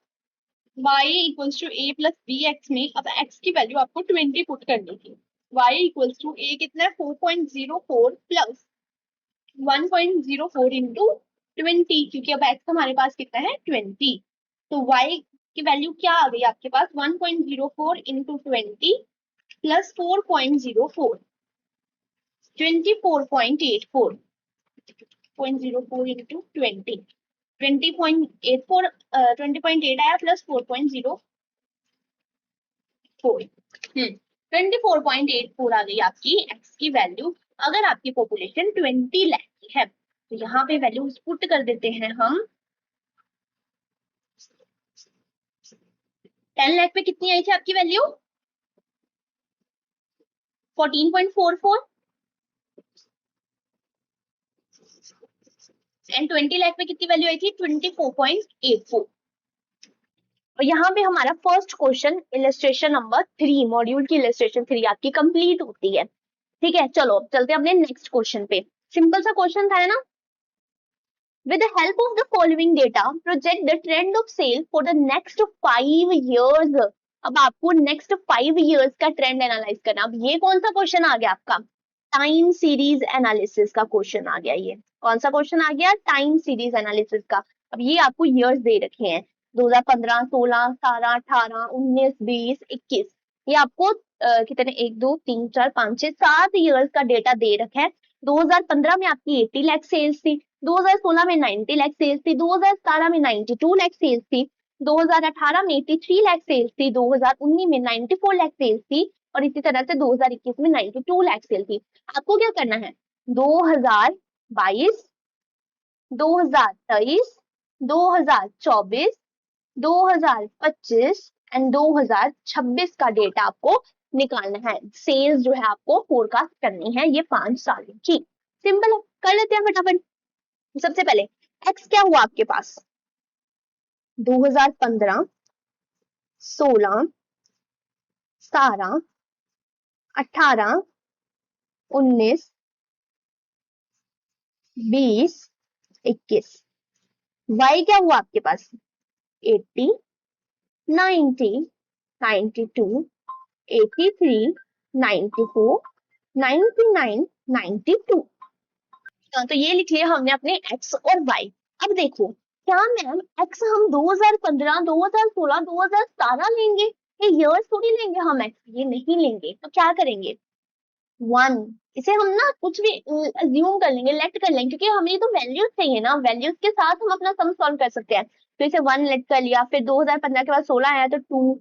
[SPEAKER 1] y equals to A plus B X में अब x की वैल्यू आपको 20 पुट करनी थी। y इक्वल्स टू ए कितना है 4.04 प्लस 1.04 इंटू 20, क्योंकि अब x हमारे पास कितना है 20। तो y की वैल्यू क्या आ गई आपके पास 1.04 इंटू 20 प्लस 4.04, 24.84, 0.04 इंटू 20, 20.84, 20.8 आया प्लस 4.04, 24.84 आ गई आपकी x की वैल्यू अगर आपकी पॉपुलेशन 20 लाख की है। तो यहाँ पे वैल्यू पुट कर देते हैं हम। 10 लाख पे कितनी आई थी आपकी वैल्यू 14.44 एंड 20 लाख पे कितनी वैल्यू आई थी 24.84। और यहाँ पे हमारा first question illustration number 3, module की इलस्ट्रेशन 3 आपकी कंप्लीट होती है। ठीक है, चलो चलते हैं अपने नेक्स्ट क्वेश्चन पे। सिंपल सा क्वेश्चन था ना, with the help of the following data project the trend of sale for the next 5 years। अब आपको नेक्स्ट 5 years का ट्रेंड एनालाइज करना। अब ये कौन सा क्वेश्चन आ गया आपका टाइम सीरीज एनालिसिस का क्वेश्चन आ गया। ये कौन सा क्वेश्चन आ गया टाइम सीरीज एनालिसिस का। अब ये आपको ईयर्स दे रखे हैं 2015, 16, 17, 18, 19, 20, 21, ये आपको कितने 1, 2, 3, 4, 5, 6, 7 ईयर्स का डेटा दे रखा है। 2015 में आपकी 80 लाख सेल्स थी, 2016 में 90 लाख सेल्स थी, 2017 में 92 लाख सेल्स थी, 2018 में 83 लाख सेल्स थी, 2019 में 94 लाख सेल्स थी और इसी तरह से 2021 में 92 लाख सेल थी। आपको क्या करना है 2022, 2023, 2024, 2025 एंड 2026 का डेटा आपको निकालना है। सेल्स जो है आपको फोरकास्ट करनी है ये 5 साल की। सिंपल है, कर लेते हैं फटाफट। सबसे पहले एक्स क्या हुआ आपके पास 2015, 16, 17, 18, 19, 20, 21। वाई क्या हुआ आपके पास 80, 90, 92, 83, 94, 99, 92। तो ये लिख लिया हमने अपने x और y। अब देखो क्या मैम x हम 2015, 2016, 2017 लेंगे, ये ईयर्स थोड़ी लेंगे हम x, ये नहीं लेंगे। तो क्या करेंगे 1, इसे हम ना कुछ भी अज्यूम कर लेंगे, लेट कर लेंगे, क्योंकि हमें तो वैल्यूज चाहिए ना, वैल्यूज के साथ हम अपना सम सॉल्व कर सकते हैं। तो इसे 1 लेट कर लिया, फिर 2015 के बाद 16 आया तो 2,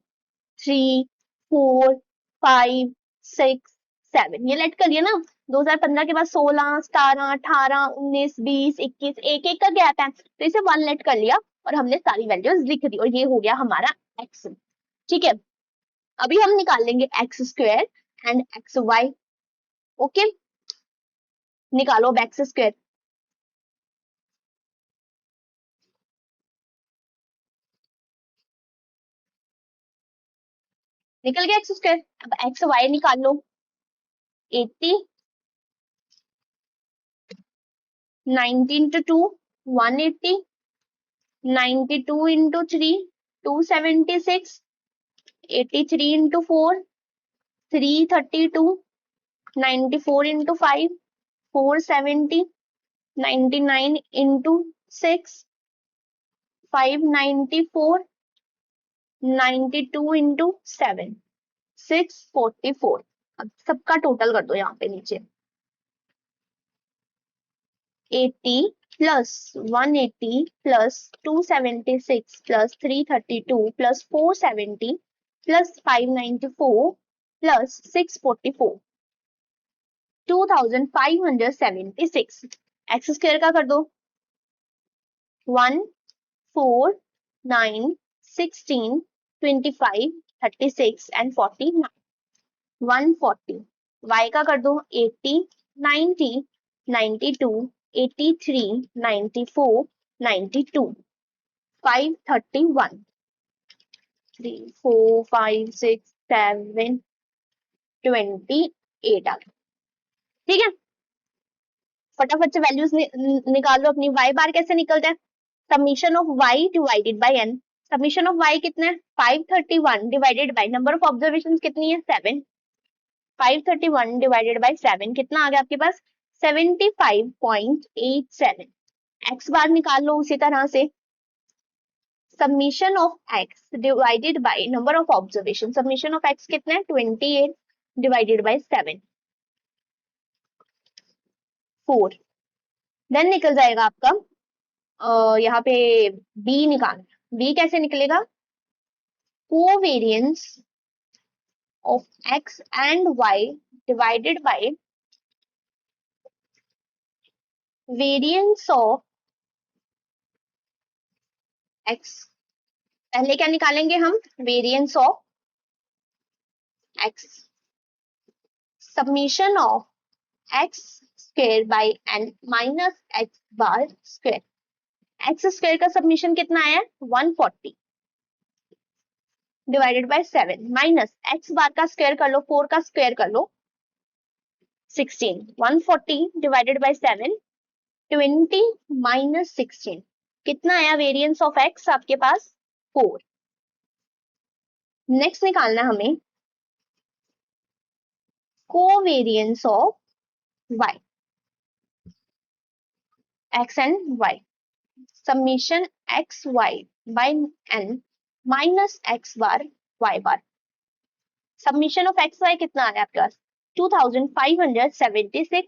[SPEAKER 1] 3, 4, 5, 6, 7 ये लेट कर लिया ना। 2015 के बाद 16, 17, 18, 19, 20, 21, एक एक का गैप है तो इसे 1 लेट कर लिया और हमने सारी वैल्यूज लिख दी और ये हो गया हमारा x। ठीक है, अभी हम निकाल लेंगे X square and x Y. Okay, निकालो अब एक्स स्क्वायर। निकल गया एक्स स्क्वायर। अब एक्स वाई निकाल लो 80, 90 into 2 180, 92 into 3 276, 83 into 4 332, 94 into 5 470, 99 into 6 594, 92 into 7, 644। अब सबका टोटल कर दो यहाँ पे नीचे। 80 plus 180 plus 276 plus 332 plus 470 plus 594 plus 644, 2576। X square का कर दो। 1, 4, 9, 16, 25, 36 एंड 49, 140। y का कर दो। 80, 90, 92, 83, 94, 92, 531, 3, 4, 5, 6, 7, 28 आ गया। ठीक है, फटाफट से वैल्यूज निकाल लो अपनी। y बार कैसे निकलता है? Summation of y divided by n। Summation of y कितना है? 531 divided by number of observations कितनी है? 7। 531 डिवाइडेड बाय 7 कितना आ गया आपके पास? 75.87। x बार निकाल लो उसी तरह से। Summation of x divided by number of observation. Summation of x कितना है? 28 डिवाइडेड बाय 7, 4। देन निकल जाएगा आपका यहाँ पे b निकाल। b कैसे निकलेगा? Covariance of x and y divided by variance of x। पहले क्या निकालेंगे हम? Variance of x। Summation of x square by n minus x bar square. x square का सबमिशन कितना आया? 140 divided bye 7 minus x bar का square कर लो, 4 का स्क्वायर कर लो, 16। 140 डिवाइडेड बाय 7, 20 माइनस 16। कितना आया वेरिएंस ऑफ x आपके पास? 4। नेक्स्ट निकालना हमें covariance of y, x and y। Summation x y by n minus x bar y bar. Summation of x y कितना आया आपके पास? 2576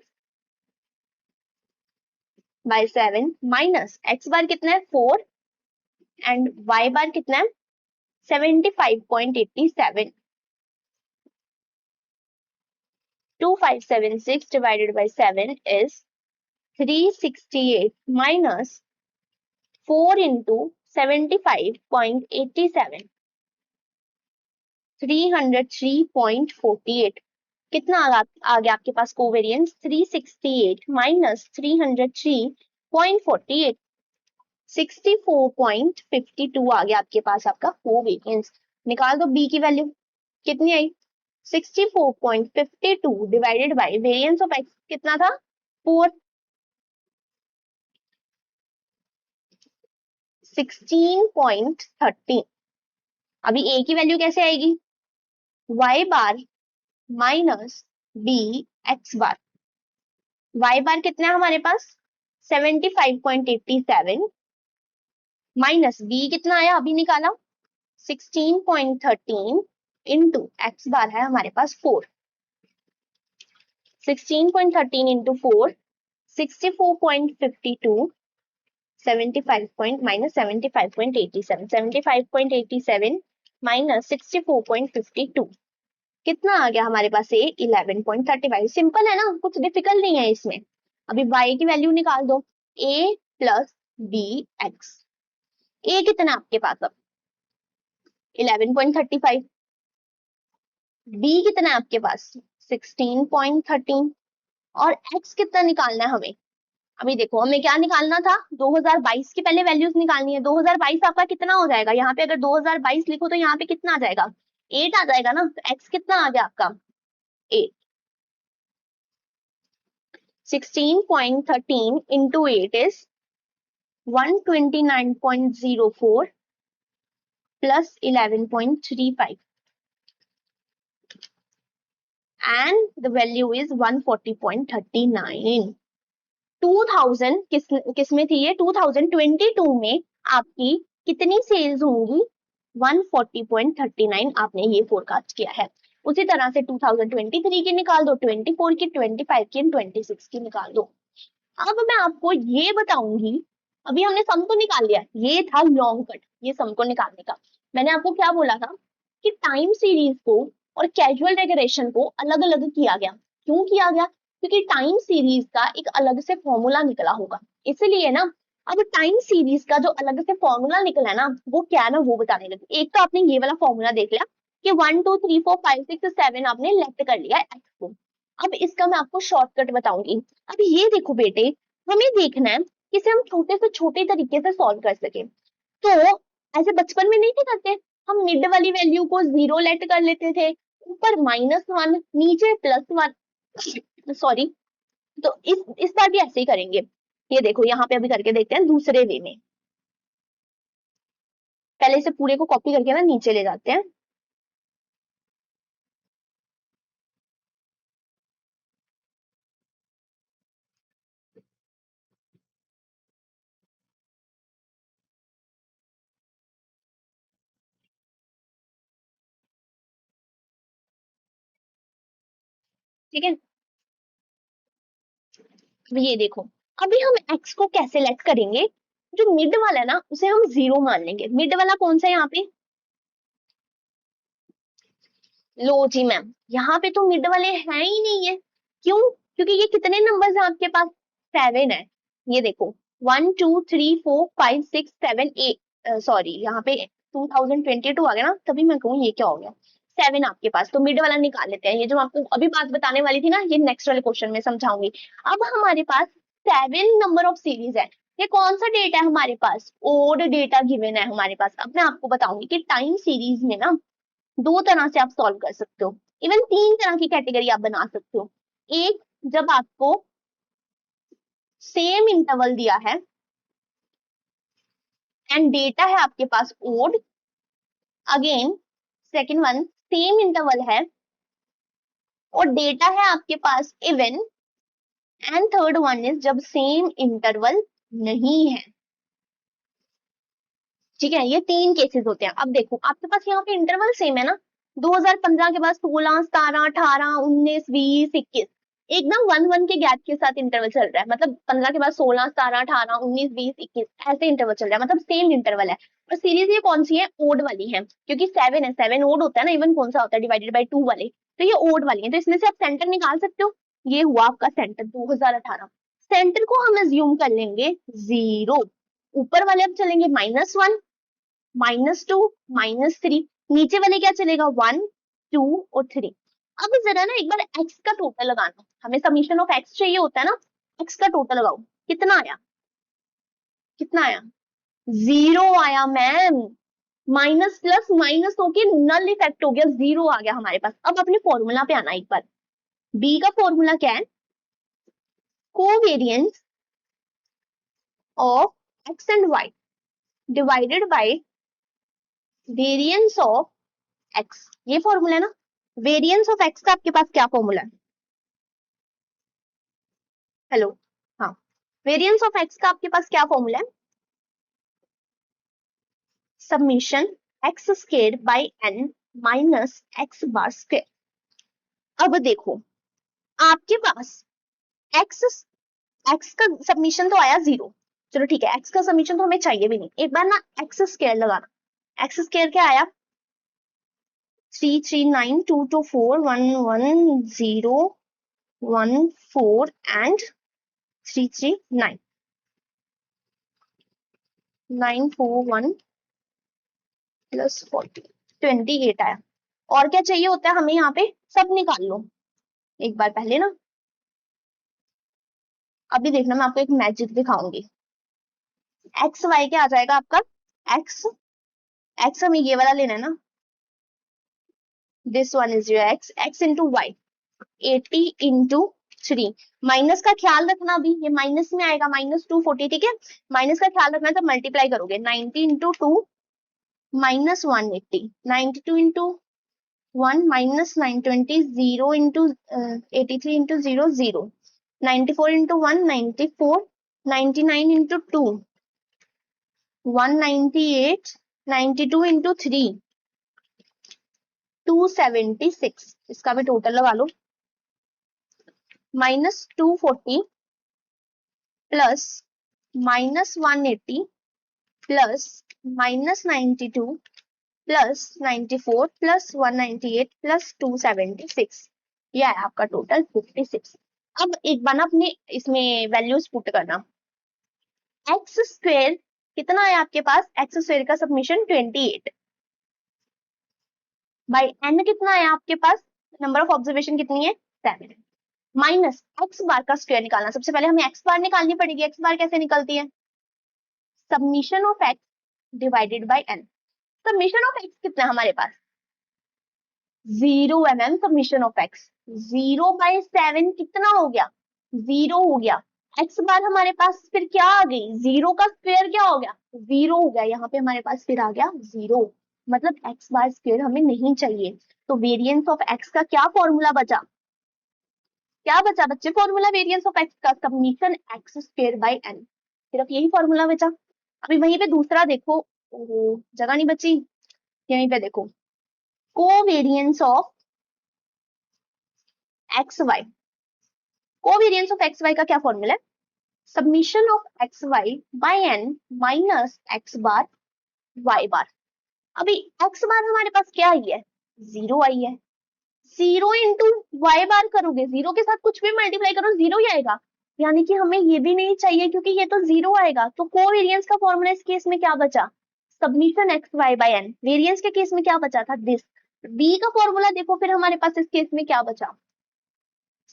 [SPEAKER 1] बाय 7 माइनस x बार कितना है? 4 एंड y बार कितना है? 75.87। 2576 divided by 7 is 368 minus 4 into 75.87, 303.48। कितना आ गया आपके पास कोवेरियंस? 368 माइनस 303.48, 64.52 आ गया आपके पास आपका कोवेरियंस। निकाल दो बी की वैल्यू कितनी आई? 64.52 divided by variance of x कितना था? 4। 16.13। अभी a की वैल्यू कैसे आएगी? y bar minus b x bar. y bar कितना है हमारे पास? 75.87 माइनस b कितना आया अभी निकाला? 16.13 इंटू एक्स बार है हमारे पास 4। 16.13 इंटू 4, 64.52, 75 माइनस 75.87, 75.87 माइनस 64.52 कितना आ गया हमारे पास? 11.35। सिंपल है ना, कुछ डिफिकल्ट नहीं है इसमें। अभी y की वैल्यू निकाल दो। a plus B X. a कितना आपके पास अब? 11.35। b कितना है आपके पास? 16.13। और x कितना निकालना है हमें? अभी देखो हमें क्या निकालना था? 2022 की पहले वैल्यूज निकालनी है। 2022 आपका कितना हो जाएगा? यहाँ पे अगर 2022 लिखो तो यहाँ पे कितना आ जाएगा? 8 आ जाएगा ना। तो x कितना आ गया आपका? 8। 16.13 into 8 is 129.04 plus 11.35 and the value is 140.39। 2000 किस में थी ये? 2022 में आपकी कितनी सेल्स होंगी, 140.39 आपने ये फोरकास्ट किया है। उसी तरह से 2023 की निकाल दो, 24 की, 25 की, 26 की निकाल दो। अब मैं आपको ये बताऊंगी, अभी हमने सम तो निकाल लिया, ये था लॉन्ग कट, ये सम को निकालने का। मैंने आपको क्या बोला था कि टाइम सीरीज को और कैजुअल रेग्रेशन को अलग अलग किया गया। क्यों किया गया? क्योंकि टाइम सीरीज का एक अलग से फॉर्मूला निकला होगा, इसलिए ना। अब टाइम सीरीज का जो अलग से फॉर्मूला निकला है ना, वो क्या है ना, वो बताने लगी। एक तो आपने ये वाला फॉर्मूला देख लिया कि 1 2 3 4 5 6 7 आपने लेफ्ट कर लिया एक्स को। अब इसका मैं आपको शॉर्टकट बताऊंगी। अब ये देखो बेटे, हमें देखना है किसे हम छोटे से छोटे तरीके से सॉल्व कर सके। तो ऐसे बचपन में नहीं थे करते, हम मिड वाली वैल्यू को 0 लेट कर लेते थे, ऊपर -1, नीचे +1, सॉरी। तो इस बार भी ऐसे ही करेंगे। ये देखो यहाँ पे अभी करके देखते हैं दूसरे वे में। पहले इसे पूरे को कॉपी करके ना नीचे ले जाते हैं। ठीक है, अब ये देखो, अभी हम x को कैसे लेट करेंगे, जो मिड वाला है ना उसे हम 0 मान लेंगे। मिड वाला कौन सा है यहाँ पे? लो जी मैम, यहाँ पे तो मिड वाले हैं ही नहीं है। क्यों? क्योंकि ये कितने नंबर्स हैं आपके पास? 7 है। ये देखो 1 2 3 4 5 6 7 8, सॉरी यहाँ पे 2022 आ गया ना, तभी मैं कहूँ ये क्या हो गया। 7 आपके पास, तो मिड वाला निकाल लेते हैं। ये जो आपको अभी बात बताने वाली थी ना, ये नेक्स्ट वाले क्वेश्चन में समझाऊंगी। अब हमारे पास 7 नंबर ऑफ सीरीज है। ये कौन सा डेटा है हमारे पास? ओड डेटा गिवन है हमारे पास। अब मैं आपको बताऊंगी कि टाइम सीरीज में ना दो तरह से आप सॉल्व कर सकते हो, इवन तीन तरह की कैटेगरी आप बना सकते हो। एक, जब आपको सेम इंटरवल दिया है एंड डेटा है आपके पास odd. Again second one, same interval है और डेटा है आपके पास even. And third one is जब सेम इंटरवल नहीं है। ठीक है, ये तीन केसेस होते हैं। अब देखो आपके पास यहाँ पे इंटरवल सेम है ना, 2015 के बाद 16 17 18 19 20 21, एकदम 1 1 के गैप के साथ इंटरवल चल रहा है। मतलब 15 के बाद 16 17 18 19 20 21 ऐसे इंटरवल चल रहा है, मतलब सेम इंटरवल है। और सीरीज ये कौन सी है? ओड वाली है, क्योंकि 7 है, 7 ओड होता है ना, इवन कौन सा होता है? डिवाइडेड बाई 2 वाले। तो ये ओड वाली है, तो इसमें से आप सेंटर निकाल सकते हो। ये हुआ आपका सेंटर 2018। सेंटर को हम एज्यूम कर लेंगे 0। ऊपर वाले अब चलेंगे -1 -2 -3, नीचे वाले क्या चलेगा? 1 2 और 3। अब जरा ना एक बार x का टोटल लगाना, हमें समीशन ऑफ x चाहिए होता है ना। x का टोटल लगाओ, कितना आया? कितना आया? 0 आया मैम। माइनस प्लस माइनस होके नल इफेक्ट हो गया, 0 आ गया हमारे पास। अब अपने फॉर्मूला पे आना एक बार। b का फॉर्मूला क्या है? Covariance of x and y divided by variance of x, ये फॉर्मूला है ना। वेरियंस ऑफ x का आपके पास क्या फॉर्मूला है? हेलो, हाँ, वेरियंस ऑफ x का आपके पास क्या फॉर्मूला है? Submission x square by n minus x bar square. अब देखो आपके पास x x का सबमिशन तो आया 0। चलो ठीक है, x का सबमिशन तो हमें चाहिए भी नहीं। एक बार ना x स्क्वायर लगाना। x स्क्वायर क्या आया? 33922411014 एंड 339 941 प्लस 40 28 आया। और क्या चाहिए होता है हमें? यहाँ पे सब निकाल लो एक बार पहले ना। अभी देखना, मैं आपको एक मैजिक दिखाऊंगी। एक्स वाई क्या आ जाएगा आपका? एक्स एक्स हमें ये वाला लेना है ना, this one is your X, X into Y 80 into 3। माइनस का ख्याल रखना, अभी ये माइनस में आएगा, -240। ठीक है, माइनस का ख्याल रखना, जब मल्टीप्लाई करोगे 90 into 2 minus 180, 92 into 1 minus 920, 0 into 83 into 0 0, 94 into 1 94, 99 into 2 198, 92 into 3 276, इसका भी टोटल लगा लो, -240 plus -180 plus -92 plus 94 plus 198 plus 276, यह है आपका टोटल 56। अब एक बार ना अपने इसमें वैल्यूज पुट करना। एक्स स्क्वेयर कितना है आपके पास, एक्स स्क्वेयर का सबमिशन 28 बाई एन कितना है आपके पास, नंबर ऑफ ऑब्जर्वेशन कितनी है 7, माइनस एक्स बार का स्क्वायर निकालना। सबसे पहले हमें एक्स बार निकालनी पड़ेगी। एक्स बार कैसे निकलती है, submission of X divided by N. Submission of X कितना है हमारे पास 0 सबमिशन ऑफ एक्स 0/7 कितना हो गया 0 हो गया। एक्स बार हमारे पास फिर क्या आ गई, 0 का स्क्वायर क्या हो गया 0 हो गया। यहाँ पे हमारे पास फिर आ गया 0, मतलब एक्स बार स्क्वायर हमें नहीं चाहिए। तो वेरिएंस ऑफ एक्स का क्या फॉर्मूला बचा, क्या बचा बच्चे फॉर्मूला वेरिएंस ऑफ एक्स का, submission x square by N, सिर्फ यही फॉर्मूला बचा। अभी वहीं पे दूसरा देखो, जगह नहीं बची, यहीं पे देखो covariance of x Y. Covariance of x Y का क्या फॉर्मूला है, submission of x Y by N minus X bar Y bar. अभी एक्स बार हमारे पास क्या आई है 0 आई है, 0 इंटू वाई बार करोगे 0 के साथ कुछ भी मल्टीप्लाई करो 0 ही आएगा, यानी कि हमें ये भी नहीं चाहिए क्योंकि ये तो 0 आएगा। तो कोवेरिएंस का फॉर्मूला इस केस में क्या बचा, submission x Y by N. Variance के केस में क्या बचा था दिस। बी का फॉर्मूला देखो फिर हमारे पास इस केस में क्या बचा,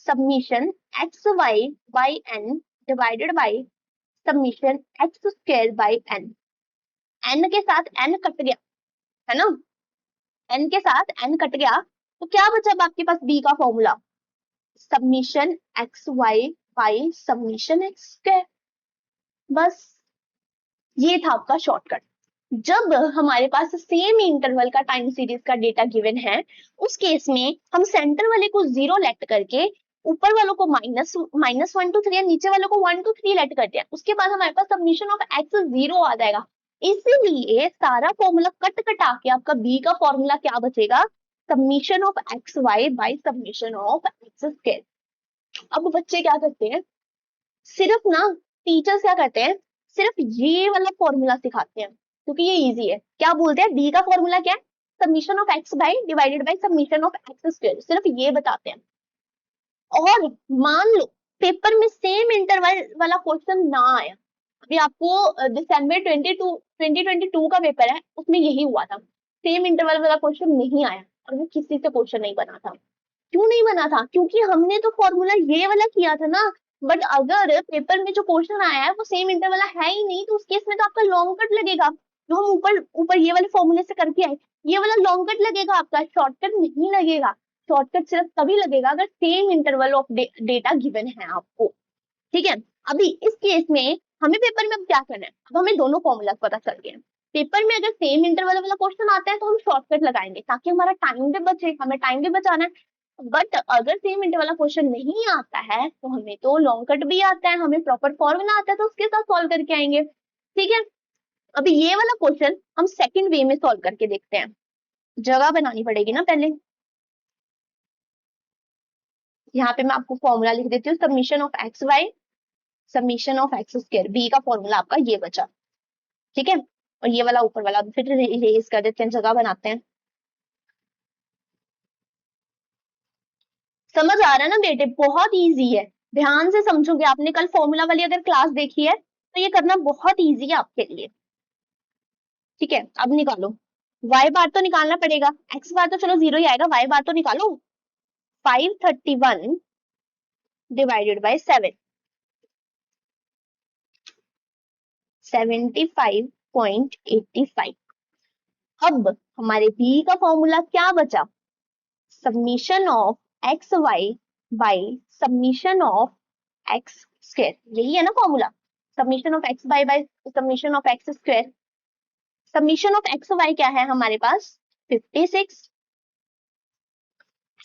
[SPEAKER 1] submission x Y by n divided by submission x square by n. N के साथ एन कट गया है ना, एन के साथ एन कट गया, तो क्या बचा अब आपके पास बी का formula, submission x Y by submission x square. बस ये था आपका शॉर्टकट। जब हमारे पास सेम इंटरवल का टाइम सीरीज का डेटा गिवन है, उस केस में हम सेंटर वाले को 0 लेट करके ऊपर वालों को -1 to 3 और नीचे वालों को 1 to 3 लेट करते हैं, उसके बाद हमारे पास सबमिशन ऑफ एक्स 0 आ जाएगा। इसीलिए सारा फॉर्मूला कट कटा के आपका बी का फॉर्मूला क्या बचेगा, submission of x Y by submission of x square. अब बच्चे क्या करते हैं, सिर्फ ना टीचर्स क्या करते हैं, सिर्फ ये वाला फॉर्मूला सिखाते हैं क्योंकि ये इजी है। क्या बोलते हैं, डी का फॉर्मूला क्या है, submission of x by divided by submission of x square, सिर्फ ये बताते हैं। और मान लो पेपर में सेम इंटरवल वाला क्वेश्चन ना आया, अभी आपको दिसंबर 2022 का पेपर है, उसमें यही हुआ था, सेम इंटरवल वाला क्वेश्चन नहीं आया और वो किसी से क्वेश्चन नहीं बना था। क्यों नहीं बना था, क्योंकि हमने तो फॉर्मूला ये वाला किया था ना। बट अगर पेपर में जो क्वेश्चन आया है वो सेम इंटरवल वाला है ही नहीं, तो उस केस में तो आपका लॉन्ग कट लगेगा, जो हम ऊपर ऊपर ये वाले फॉर्मूले से करके आए, ये वाला लॉन्ग कट लगेगा आपका, शॉर्टकट नहीं लगेगा। शॉर्टकट सिर्फ तभी लगेगा अगर same interval of data given है आपको, ठीक है। अभी इस केस में हमें पेपर में अब क्या करना है, अब हमें दोनों फॉर्मूला पता चल गए। पेपर में अगर सेम इंटरवल वाला क्वेश्चन आता है तो हम शॉर्टकट लगाएंगे ताकि हमारा टाइम भी बचे, हमें टाइम भी बचाना है। बट अगर सेम इंटरवल वाला क्वेश्चन नहीं आता है तो हमें तो लॉन्ग कट भी आता है, हमें प्रॉपर फॉर्मूला आता है तो उसके साथ सॉल्व करके आएंगे, ठीक है। अभी ये वाला क्वेश्चन हम सेकंड वे में सॉल्व करके देखते हैं। जगह बनानी पड़ेगी ना पहले, यहाँ पे मैं आपको फॉर्मूला लिख देती हूँ, submission of x y submission of x square, b का फॉर्मूला आपका ये बचा, ठीक है। और ये वाला ऊपर वाला फिर इरेज कर देते हैं, जगह बनाते हैं। समझ आ रहा है ना बेटे, बहुत इजी है, ध्यान से समझोगे आपने कल फॉर्मूला वाली अगर क्लास देखी है तो ये करना बहुत इजी है आपके लिए, ठीक है। अब निकालो, y बार तो निकालना पड़ेगा, x बार तो चलो 0 ही आएगा, y बार तो निकालो। 531 डिवाइडेड बाय 7 75.85। अब हमारे b का फॉर्मूला क्या बचा, submission of x Y by submission of x square, यही है ना formula, submission of x by by submission of x square. Submission of x y क्या है हमारे पास 56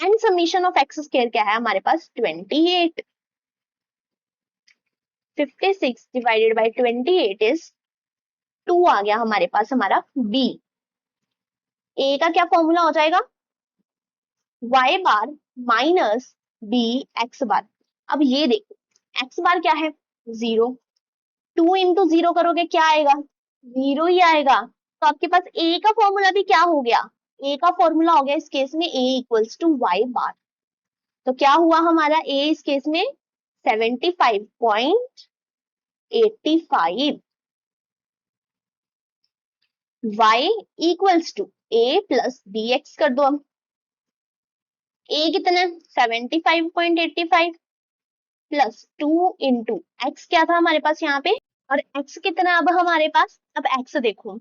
[SPEAKER 1] and submission of x square क्या है हमारे पास 28। 56 डिवाइडेड बाई 28 इज टू आ गया हमारे पास हमारा बी। ए का क्या फॉर्मूला हो जाएगा, वाई बार माइनस बी एक्स बार। अब ये देखो एक्स बार क्या है, 0, 2 इंटू 0 करोगे क्या आएगा, 0 ही आएगा। तो आपके पास ए का फॉर्मूला भी क्या हो गया, ए का फॉर्मूला हो गया इस केस में ए इक्वल्स टू वाई बार। तो क्या हुआ हमारा ए इस केस में 75.85, y equals to A plus B x कर दो। हम ए कितना है 75.85 प्लस 2 इंटू एक्स क्या था हमारे पास यहाँ पे, और x कितना है अब हमारे पास, अब x देखो,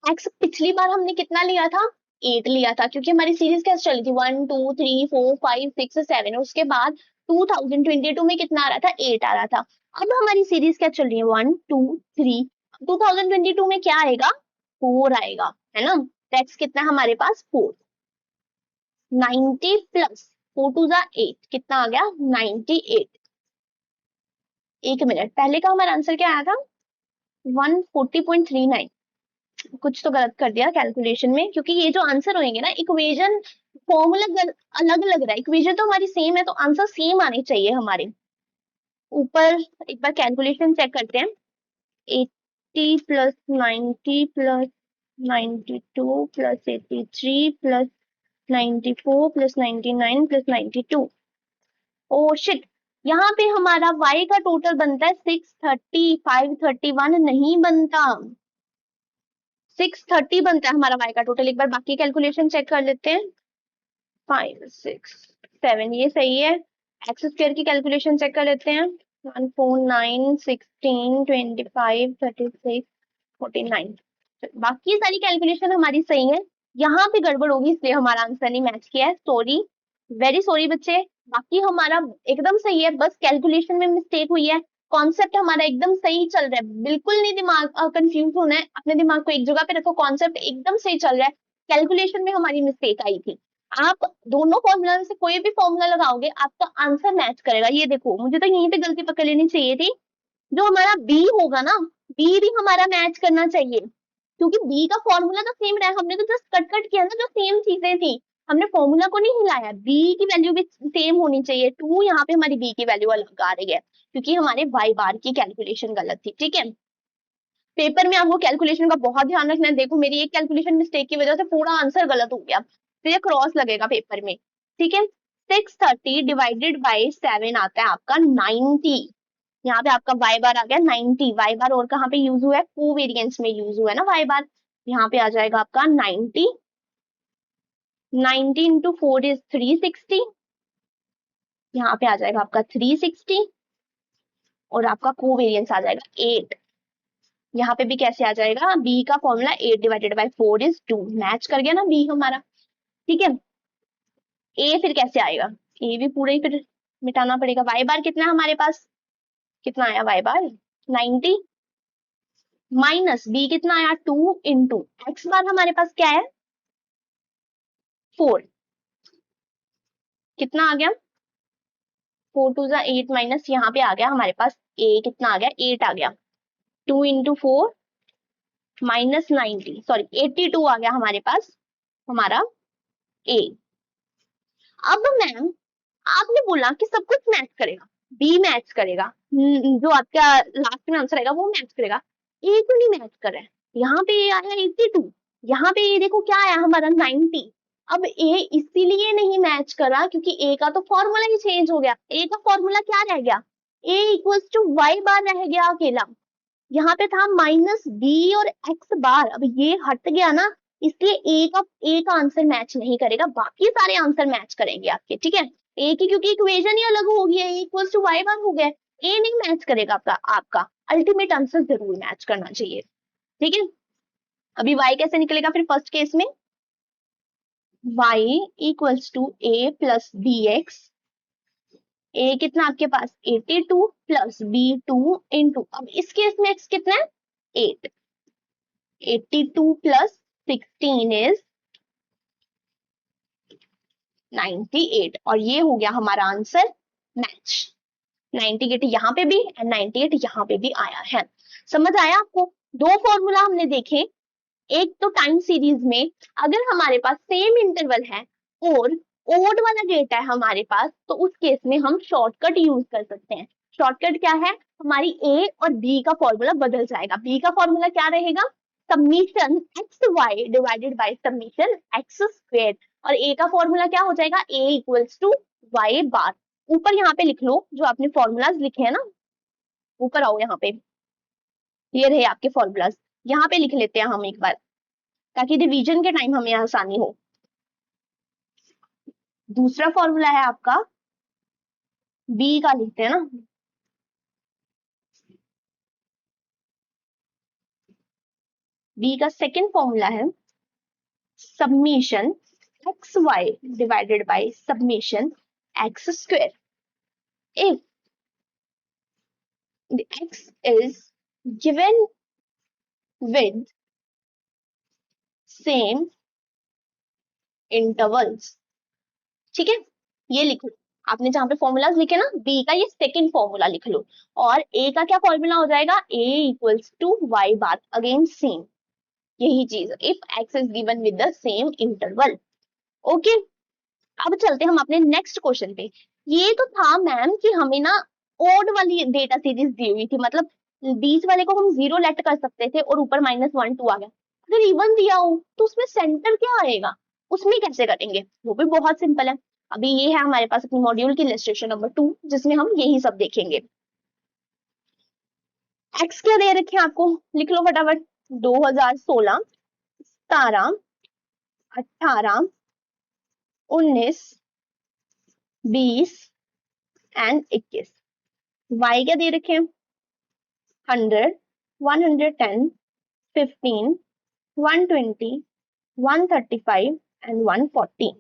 [SPEAKER 1] x पिछली बार हमने कितना लिया था, 8 लिया था, क्योंकि हमारी सीरीज कैसे चली थी 1 2 3 4 5 6 7, उसके बाद 2022 में कितना आ रहा था, 8 आ रहा था। अब हमारी सीरीज क्या चल रही है 1 2 3, 2022 में क्या आएगा, 4 आएगा, है ना। तो x कितना है हमारे पास 4, 90 प्लस 4 टू जा 8 कितना आ गया 98। एक मिनट, पहले का हमारा आंसर क्या आया था 140.39, कुछ तो गलत कर दिया कैलकुलेशन में, क्योंकि ये जो आंसर होंगे ना इक्वेशन फॉर्मूला अलग लग रहा है, इक्वेशन तो हमारी सेम है तो आंसर सेम आने चाहिए हमारे। ऊपर एक बार कैलकुलेशन चेक करते हैं, 80 plus 90 plus 92 plus 83 plus 94 plus 99 plus 92। Oh shit, यहाँ पे हमारा y का टोटल बनता है 630, 531 नहीं बनता, 630 बनता है हमारा y का टोटल। एक बार बाकी कैलकुलेशन चेक कर लेते हैं, 5 6 7 ये सही है। एक्स स्क्वायर की कैलकुलेशन चेक कर लेते हैं, 1 4 9 16 25 36 49। बाकी सारी कैलकुलेशन हमारी सही है, यहाँ पे गड़बड़ होगी इसलिए हमारा आंसर नहीं मैच किया है, सॉरी, वेरी सॉरी बच्चे। बाकी हमारा एकदम सही है, बस कैलकुलेशन में मिस्टेक हुई है। कॉन्सेप्ट हमारा एकदम सही चल रहा है, बिल्कुल नहीं दिमाग कंफ्यूज होना है, अपने दिमाग को एक जगह पे रखो, कॉन्सेप्ट एकदम सही चल रहा है। कैलकुलेशन में हमारी मिस्टेक आई थी। आप दोनों फॉर्मूला में से कोई भी फॉर्मूला लगाओगे आपका आंसर मैच करेगा। ये देखो मुझे तो यहीं पे गलती पकड़ लेनी चाहिए थी, जो हमारा बी होगा ना, बी भी हमारा मैच करना चाहिए, क्योंकि बी का फॉर्मूला तो सेम रहा है, हमने तो जस्ट कट कट किया ना जो सेम चीजें थी, हमने फॉर्मूला को नहीं हिलाया। बी की वैल्यू भी सेम होनी चाहिए, 2 यहाँ पे हमारी बी की वैल्यू अलग आ रही है क्योंकि हमारे वाई बार की कैलकुलेशन गलत थी, ठीक है। पेपर में आपको कैलकुलेशन का बहुत ध्यान रखना है। देखो मेरी एक कैलकुलेशन मिस्टेक की वजह से पूरा आंसर गलत हो गया, तो ये क्रॉस लगेगा पेपर में, ठीक है। 630 डिवाइडेड बाई 7 आता है आपका 90, यहाँ पे आपका वाई बार आ गया 90। वाई बार और कहाँ पे यूज हुआ है, कोवेरिएंस में यूज हुआ है ना वाई बार, यहाँ पे आ जाएगा आपका 90, 90 इंटू 4 इज 360, यहाँ पे आ जाएगा आपका 360, और आपका कोवेरिएंस आ जाएगा 8। यहाँ पे भी कैसे आ जाएगा, बी का formula 8 divided by 4 is 2, match कर गया ना बी हमारा, ठीक है। ए फिर कैसे आएगा, ए भी पूरा ही फिर मिटाना पड़ेगा। वाई बार कितना है हमारे पास, कितना आया वाई बार 90, माइनस बी कितना आया 2 इंटू एक्स बार हमारे पास क्या है 4, कितना आ गया 4 टू जा 8 माइनस यहाँ पे आ गया हमारे पास ए कितना आ गया 8 आ गया, 2 इंटू 4 माइनस 90, सॉरी 82 आ गया हमारे पास हमारा ए। अब मैम आपने बोला कि सब कुछ मैच करेगा, बी मैच करेगा, जो आपका लास्ट में आंसर आएगा वो मैच करेगा, ए क्यों नहीं मैच कर रहा है। यहाँ पे ये आया 82, यहाँ पे ये देखो क्या आया हमारा 90। अब ए इसीलिए नहीं मैच करा क्योंकि ए का तो फॉर्मूला ही चेंज हो गया। ए का फॉर्मूला क्या रह गया, ए इक्वल्स टू वाई बार रह गया अकेला, यहाँ पे था माइनस बी और एक्स बार, अब ये हट गया ना, इसलिए ए का आंसर मैच नहीं करेगा, बाकी सारे आंसर मैच करेंगे आपके, ठीक है। ए की क्योंकि इक्वेशन ही अलग हो गया, ए इक्वल्स टू वाई बार हो गया, ए नहीं मैच करेगा आपका अल्टीमेट आंसर जरूर मैच करना चाहिए, ठीक है। अभी वाई कैसे निकलेगा फिर फर्स्ट केस में, Y equals to A plus B X, A कितना आपके पास 82 प्लस बी 2 इंटू, अब इस केस में एक्स कितना है 8, 82 प्लस 16 इज 98, और ये हो गया हमारा आंसर मैच, 98 यहाँ पे भी एंड 98 यहाँ पे भी आया है। समझ आया आपको? दो फॉर्मूला हमने देखे, एक तो टाइम सीरीज में अगर हमारे पास सेम इंटरवल है और ओड वाला डेटा है हमारे पास, तो उस केस में हम शॉर्टकट यूज कर सकते हैं। शॉर्टकट क्या है? हमारी ए और बी का फॉर्मूला बदल जाएगा। बी का फॉर्मूला क्या रहेगा? Summation x Y divided by summation x square, और ए का फॉर्मूला क्या हो जाएगा? ए इक्वल्स टू वाई बार। ऊपर यहाँ पे लिख लो जो आपने फॉर्मूलाज लिखे हैं ना, ऊपर आओ यहाँ पे, ये रहे आपके फॉर्मूलाज, यहाँ पे लिख लेते हैं हम एक बार ताकि रिवीजन के टाइम हमें आसानी हो। दूसरा फॉर्मूला है आपका बी का, लिखते हैं ना, बी का सेकेंड फॉर्मूला है summation x Y divided by summation x square. If the x is given with same intervals, ठीक है, ये लिख लो। आपने जहां पे फॉर्मूलाज लिखे ना, बी का ये सेकंड फॉर्मूला लिख लो, और ए का क्या फॉर्मूला हो जाएगा? ए equals to Y bar, again same यही चीज, if X is given with the same interval. Okay, अब चलते हम अपने नेक्स्ट क्वेश्चन पे। ये तो था मैम कि हमें ना ओड वाली डेटा सीरीज दी हुई थी, मतलब बीच वाले को हम 0 लेट कर सकते थे और ऊपर -1 2 आ गया। अगर इवन दिया हो तो उसमें सेंटर क्या आएगा, उसमें कैसे करेंगे? वो भी बहुत सिंपल है। अभी ये है हमारे पास अपनी मॉड्यूल की इलस्ट्रेशन नंबर 2, जिसमें हम यही सब देखेंगे। एक्स क्या दे रखे हैं आपको, लिख लो फटाफट। 2016, 17, 18, 19, 20 एंड 21। वाई क्या दे रखे हैं? 100, 110, 15, 120, 135 एंड 140।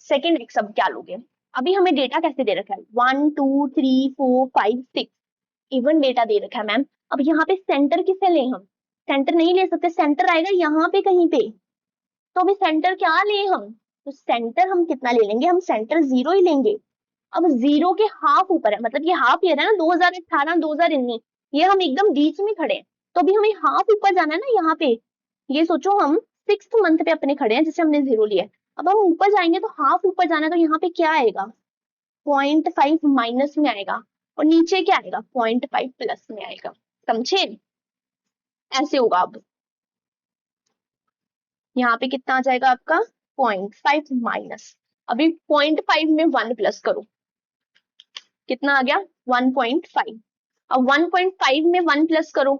[SPEAKER 1] सेकेंड एक्स अब क्या लोगे? अभी हमें डेटा कैसे दे रखा है? 1 2 3 4 5 6 इवन डेटा दे रखा है मैम। अब यहाँ पे सेंटर किसे लें हम? सेंटर नहीं ले सकते, सेंटर आएगा यहाँ पे कहीं पे। तो अभी सेंटर क्या ले हम? तो सेंटर हम कितना ले लेंगे? हम सेंटर 0 ही लेंगे। अब 0 के हाफ ऊपर है, मतलब ये हाफ ईयर है ना, 2018 2019, ये हम एकदम बीच में खड़े हैं, तो अभी हमें हाफ ऊपर जाना है ना यहाँ पे। ये सोचो हम 6th मंथ पे अपने खड़े हैं जिसे हमने 0 लिया है। अब हम ऊपर जाएंगे तो हाफ ऊपर जाना है, तो यहाँ पे क्या आएगा? 0.5 माइनस में आएगा, और नीचे क्या आएगा? 0.5 प्लस में आएगा। समझे? ऐसे होगा। अब यहाँ पे कितना आ जाएगा आपका? 0.5 माइनस, अभी 0.5 में 1 प्लस करो, कितना आ गया? 1.5। अब 1.5 में 1 प्लस करो,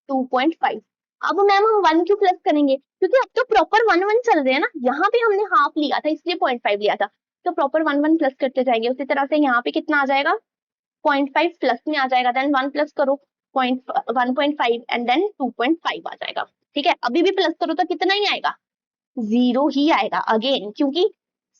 [SPEAKER 1] 2.5। अब मैम हम 1 क्यों प्लस करेंगे? क्योंकि अब तो प्रॉपर 1 1 चल रहे हैं ना, यहाँ पे हमने हाफ लिया था इसलिए 0.5 लिया था, तो प्रॉपर 1 1 प्लस करते जाएंगे। उसी तरह से यहाँ पे कितना आ जाएगा? 0.5 प्लस में आ जाएगा, देन 1 प्लस करो 1.5 एंड देन 2.5 आ जाएगा। ठीक है, अभी भी प्लस करो तो कितना ही आएगा? 0 ही आएगा अगेन, क्योंकि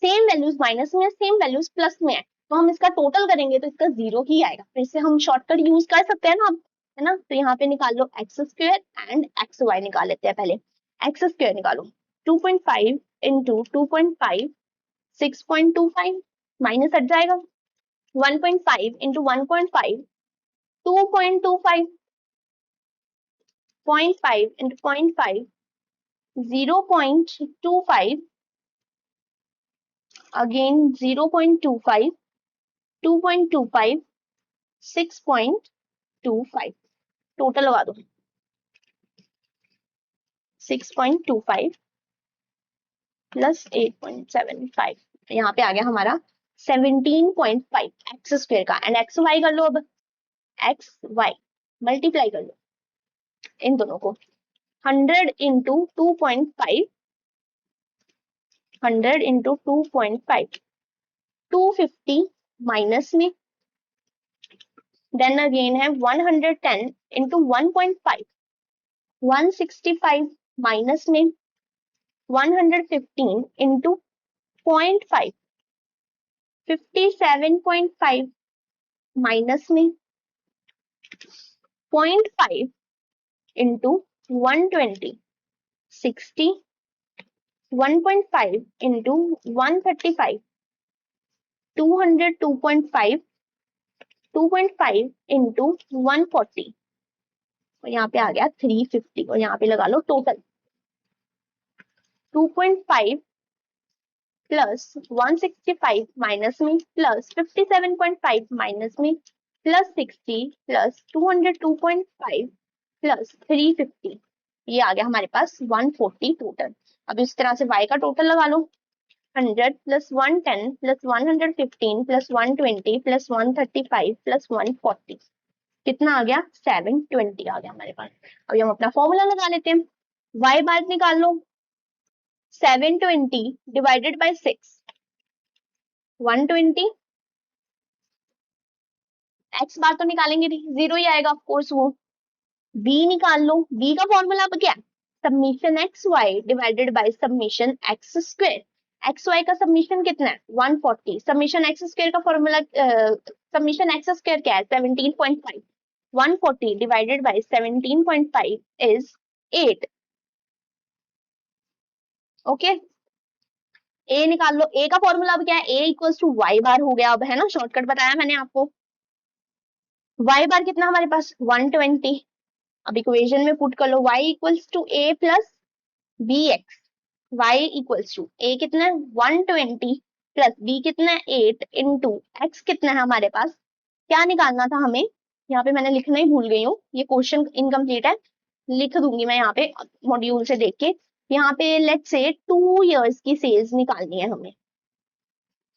[SPEAKER 1] सेम वैल्यूज माइनस में है, सेम वैल्यूज प्लस में है, तो हम इसका टोटल करेंगे तो इसका 0 ही आएगा। फिर से हम शॉर्टकट यूज कर सकते हैं ना अब, है ना? तो यहाँ पे निकाल लो X square and x Y निकाल लेते हैं पहले। एक्स स्क्वायर निकालो, 2.5 इंटू 2.5 6.25, माइनस हट जाएगा। 1.5 इंटू 1.5 2.25, 0.5 इंटू 0.5 0.25, again 0.25, 2.25, 6.25, टोटल लगा दो 6.25 प्लस 8.75, यहाँ पे आ गया हमारा 17.5 एक्स स्क्वायर का। एंड एक्स वाई कर लो, अब एक्स वाई मल्टीप्लाई कर लो इन दोनों को। 100 इंटू 2.5, 100 इंटू 2.5, 250 माइनस में, देन अगेन है 110 इंटू 1.5, 165 माइनस में, 115 इंटू 0.5, 57.5 माइनस में, 0.5 इंटू 120, 60 1.5 इंटू 135, 202.5, 2.5 इंटू 140, और यहाँ पे आ गया 350, और यहाँ पे लगा लो टोटल 2.5 प्लस 165 माइनस में प्लस 57.5 माइनस में प्लस 60 प्लस 202.5 प्लस 350, ये आ गया हमारे पास 140 टोटल। अब इस तरह से y का टोटल लगा लो, 100 plus 110 plus 115 plus 120 plus 135 plus 140, कितना आ गया 720 आ गया हमारे पास। अभी हम अपना फॉर्मूला लगा लेते हैं, y बार निकाल लो, 720 डिवाइडेड बाय 6, 120, x बार तो निकालेंगे नहीं, 0 ही आएगा ऑफ कोर्स वो। b निकाल लो, b का फॉर्मूला अब क्या, submission x Y divided by submission x square. X Y का सब्मिशन कितना है 140, सब्मिशन एक्स स्क्वायर का फॉर्मूला, सब्मिशन एक्स स्क्वायर क्या है 17.5, 140 divided by 17.5 is 8। Okay, a निकाल लो, a का फॉर्मूला अब क्या है, a इक्वल्स टू वाई बार हो गया अब, है ना, शॉर्टकट बताया मैंने आपको। y बार कितना हमारे पास 120, अब इक्वेशन में पुट कर लो, y equals to a plus B x, y equals to a कितना है 120 प्लस b कितना है 8 इंटू x कितना है हमारे पास, क्या निकालना था हमें, यहाँ पे मैंने लिखना ही भूल गई हूँ, ये क्वेश्चन इनकम्प्लीट है, लिख दूंगी मैं यहाँ पे मॉड्यूल से देख के। यहाँ पे लेट्स से 2 इयर्स की सेल्स निकालनी है हमें,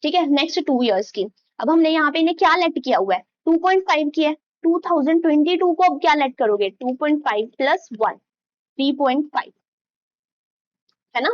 [SPEAKER 1] ठीक है, नेक्स्ट 2 इयर्स की। अब हमने यहाँ पे इन्हें क्या लेट किया हुआ है 2.5 किया है, 2022 को अब क्या लेट करोगे 2.5 प्लस 1, 3.5, है ना,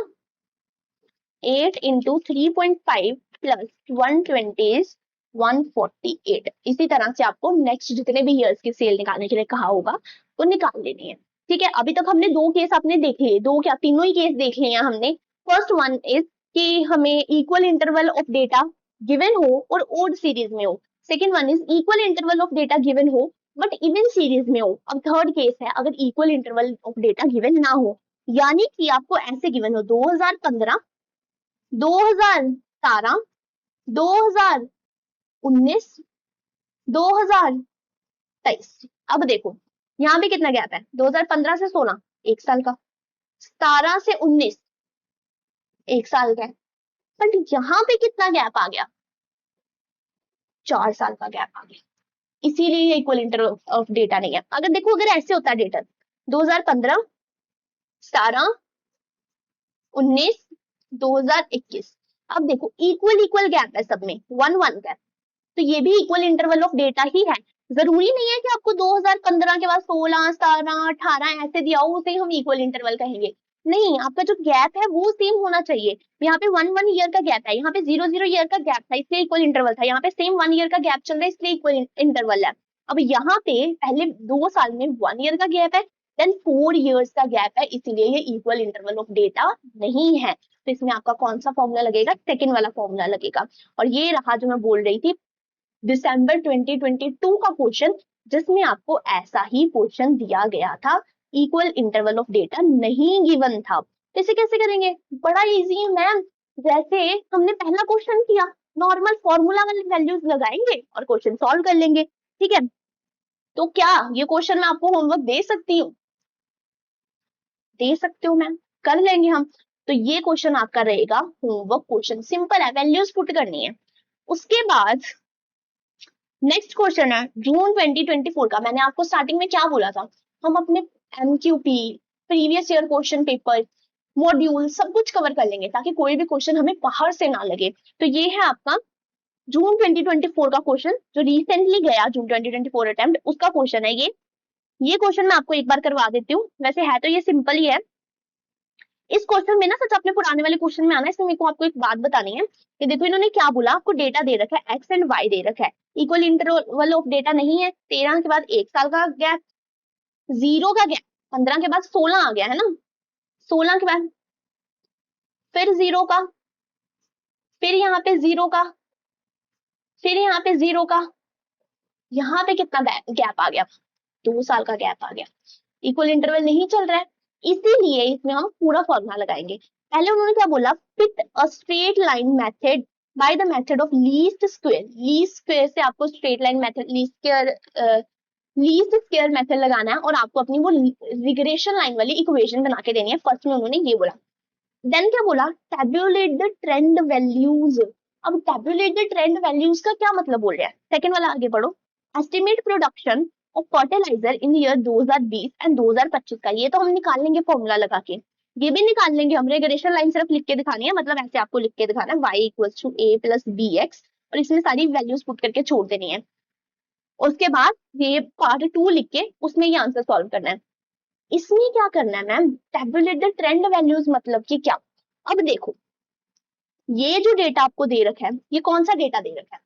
[SPEAKER 1] 8 इंटू 3.5 प्लस 120 इज 148। इसी तरह से आपको नेक्स्ट जितने भी इयर्स की सेल निकालने के लिए कहा होगा वो निकाल लेनी है, ठीक है। अभी तक हमने 2 केस आपने देख लिए, 2 क्या तीनों ही केस देख लिए हैं हमने। फर्स्ट वन इज कि हमें equal interval of data given हो और ओड सीरीज में हो। Second one is equal interval of data given हो बट इवन सीरीज में हो। अब थर्ड केस है अगर equal interval of data given ना हो, यानी कि आपको ऐसे गिवन हो 2015, 2017, 2019, 2023। अब देखो यहाँ पे कितना गैप है 2015 से 16 1 साल का, 17 से 19 1 साल का है, बट यहाँ पे कितना गैप आ गया 4 साल का गैप आ गया, इसीलिए ये इक्वल इंटरवल ऑफ डेटा नहीं है। अगर देखो अगर ऐसे होता डेटा 2015, 17, 19, 2021, अब देखो इक्वल इक्वल गैप है सब में, 1 1 गैप, तो ये भी इक्वल इंटरवल ऑफ डेटा ही है। जरूरी नहीं है कि आपको 2015 के बाद 16, 17, 18 ऐसे दिया हो उसे हम इक्वल इंटरवल कहेंगे, नहीं, आपका जो गैप है वो सेम होना चाहिए। यहाँ पे 1 1 ईयर का गैप है, यहाँ पे 0 0 ईयर का गैप था इसलिए इक्वल इंटरवल था, यहाँ पे सेम 1 ईयर का गैप चल रहा है इसलिए इक्वल इंटरवल है। अब यहाँ पे पहले 2 साल में 1 ईयर का गैप है, देन 4 इयर्स का गैप है, इसीलिए ये इक्वल इंटरवल ऑफ डेटा नहीं है। तो इसमें आपका कौन सा फॉर्मूला लगेगा, सेकेंड वाला फॉर्मूला लगेगा। और ये रहा जो मैं बोल रही थी दिसंबर 2022 का क्वेश्चन, जिसमें आपको ऐसा ही क्वेश्चन दिया गया था, इक्वल इंटरवल ऑफ डेटा नहीं गिवन था। तो इसे कैसे करेंगे, बड़ा इजी है मैम, जैसे हमने पहला क्वेश्चन किया, नॉर्मल फॉर्मूला वाले वैल्यूज लगाएंगे और क्वेश्चन सॉल्व कर लेंगे, ठीक है। तो क्या ये क्वेश्चन मैं आपको होमवर्क दे सकती हूँ, दे सकते हो मैम, कर लेंगे हम। तो ये क्वेश्चन आपका रहेगा होमवर्क क्वेश्चन, सिंपल है, वैल्यूज पुट करनी है। उसके बाद नेक्स्ट क्वेश्चन है जून 2024 का। मैंने आपको स्टार्टिंग में क्या बोला था, हम अपने MQP, previous year question paper, module सब कुछ कवर कर लेंगे ताकि कोई भी क्वेश्चन हमें बाहर से ना लगे। तो ये है आपका जून 2024 का क्वेश्चन जो रिसेंटली गया, जून 2024 अटेम्प्ट, उसका क्वेश्चन है ये क्वेश्चन मैं आपको एक बार करवा देती हूँ, वैसे है तो ये सिंपल ही है। इस क्वेश्चन में ना सच अपने पुराने वाले क्वेश्चन में आना, इसमें मेरे को आपको एक बात बतानी है कि देखो इन्होंने क्या बोला, आपको डेटा दे रखा है एक्स एंड वाई दे रखा है, इक्वल इंटरवल ऑफ डेटा नहीं है, 13 के बाद 1 साल का गैप, 0 का गैप, 15 के बाद 16 आ गया है ना, 16 के बाद फिर 0 का, फिर यहाँ पे 0 का, फिर यहाँ पे 0 का, यहाँ पे कितना गैप आ गया 2 साल का गैप आ गया, इक्वल इंटरवल नहीं चल रहा है, इसीलिए इसमें हम पूरा फॉर्मूला लगाएंगे। पहले उन्होंने क्या बोला, fit a straight line method by the method of least square. Least square से आपको straight line method, least square method लगाना है और आपको अपनी वो रिग्रेशन लाइन वाली इक्वेशन बना के देनी है। फर्स्ट में उन्होंने ये बोला। देन क्या बोला, टेबुलेट द ट्रेंड वैल्यूज। अब टेबुलेट द ट्रेंड वैल्यूज का क्या मतलब बोल रहा है, सेकंड वाला आगे पढ़ो। Estimate production of fertiliser in year 2020 and 2025 का, ये तो हम निकाल लेंगे फॉर्मूला लगा के, ये भी निकाल लेंगे हम। रेगुलेशन लाइन सिर्फ लिख के दिखानी है, मतलब ऐसे आपको लिख के दिखाना है y equals to a plus B x, और इसमें सारी वैल्यूज पुट करके छोड़ देनी है। उसके बाद ये पार्ट 2 लिख के उसमें ये आंसर सॉल्व करना है। इसमें क्या करना है ma'am, tablet the trend values मतलब कि क्या। अब देखो, ये जो डेटा आपको दे रखा है, ये कौन सा डेटा दे रखा है,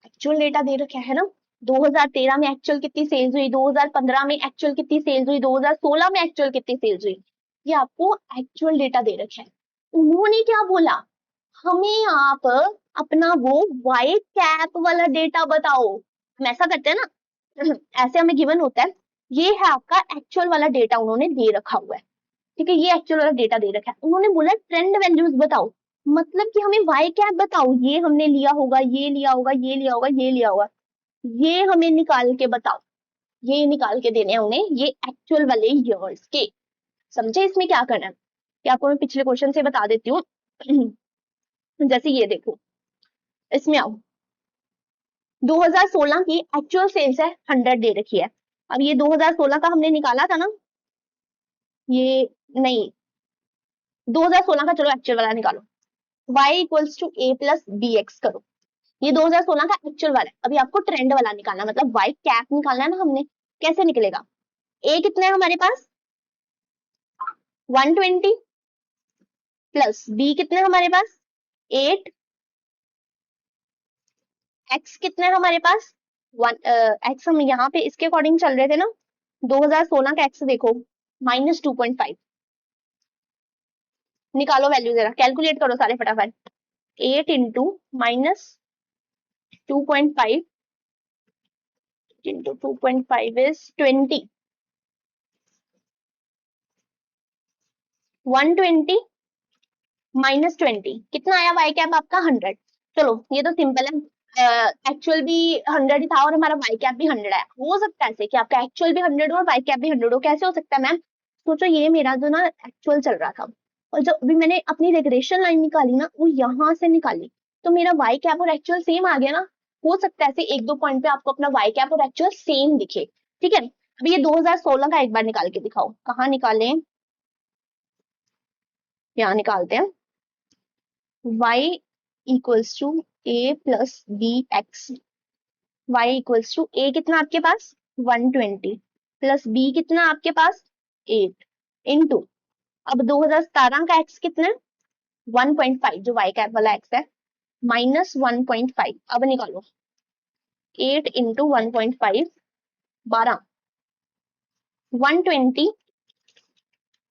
[SPEAKER 1] एक्चुअल डेटा दे रखा है ना। 2013 में एक्चुअल कितनी सेल्स हुई, 2015 में एक्चुअल कितनी सेल्स हुई, 2016 में एक्चुअल कितनी सेल्स हुई, ये आपको एक्चुअल डेटा दे रखा है। उन्होंने क्या बोला, हमें आप अपना वो वाई कैप वाला डेटा बताओ। हम ऐसा करते हैं ना, ऐसे हमें गिवन होता है, ये है आपका एक्चुअल वाला डेटा उन्होंने दे रखा हुआ है, ठीक है, ये एक्चुअल वाला डेटा दे रखा है। उन्होंने बोला ट्रेंड वैल्यूज बताओ, मतलब कि हमें वाई कैप बताओ, ये हमने लिया होगा, ये लिया होगा, ये लिया होगा, ये लिया होगा, ये हमें निकाल के बताओ। ये निकाल के देने हैं उन्हें, ये एक्चुअल वाले ईयर्स के। समझे इसमें क्या करना है, कि आपको मैं पिछले क्वेश्चन से बता देती हूँ। जैसे ये देखो, इसमें आओ, 2016 की एक्चुअल सेल्स है 100 दे रखी है। अब ये 2016 का हमने निकाला था ना, ये नहीं, 2016 का चलो एक्चुअल वाला निकालो, y equals to a plus B x करो। ये 2016 का एक्चुअल वाला है। अभी आपको ट्रेंड वाला निकालना, मतलब y कैप निकालना है ना हमने। कैसे निकलेगा, a कितना है हमारे पास 120 प्लस b कितना है हमारे पास 8, x कितना है हमारे पास 1, x हम यहाँ पे इसके अकॉर्डिंग चल रहे थे ना, 2016 का x देखो -2.5। निकालो वैल्यू जरा, कैलकुलेट करो सारे फटाफट। 8 इंटू -2.5 इंटू 2.5 इज 20, 120 -20 कितना आया, वाई कैप आपका 100। चलो ये तो सिंपल है, एक्चुअल भी 100 ही था और हमारा वाई कैप भी 100 आया। हो सकता है ऐसे कि आपका एक्चुअल भी 100 हो और वाई कैप भी 100 हो, कैसे हो सकता है मैम। सोचो ये मेरा जो ना एक्चुअल चल रहा था, और जो अभी मैंने अपनी रिग्रेशन लाइन निकाली ना, वो यहाँ से निकाली, तो मेरा वाई कैप और एक्चुअल सेम आ गया ना। हो सकता है ऐसे एक दो पॉइंट पे आपको अपना वाई कैप और एक्चुअल सेम दिखे, ठीक है। अभी ये 2016 का एक बार निकाल के दिखाओ, कहाँ निकालें, यहाँ निकालते हैं। y equals to a plus B x, y equals to a कितना आपके पास 120 प्लस b कितना आपके पास 8 इंटू, अब 2017 का x कितना है 1.5, जो y कैप वाला x है, -1.5। अब निकालो 8 इंटू 1.5 12, 120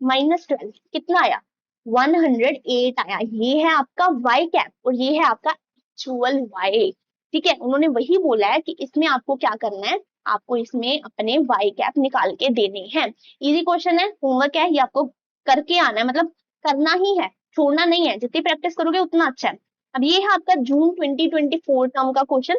[SPEAKER 1] -12 कितना आया 108 आया। ये है आपका y कैप और ये है आपका एक्चुअल y, ठीक है। उन्होंने वही बोला है कि इसमें आपको क्या करना है, आपको इसमें अपने y कैप निकाल के देने हैं। इजी क्वेश्चन है, होमवर्क है, ये आपको करके आना है, मतलब करना ही है, छोड़ना नहीं है। जितनी प्रैक्टिस करोगे उतना अच्छा है। अब ये है आपका जून 2024 टर्म का क्वेश्चन,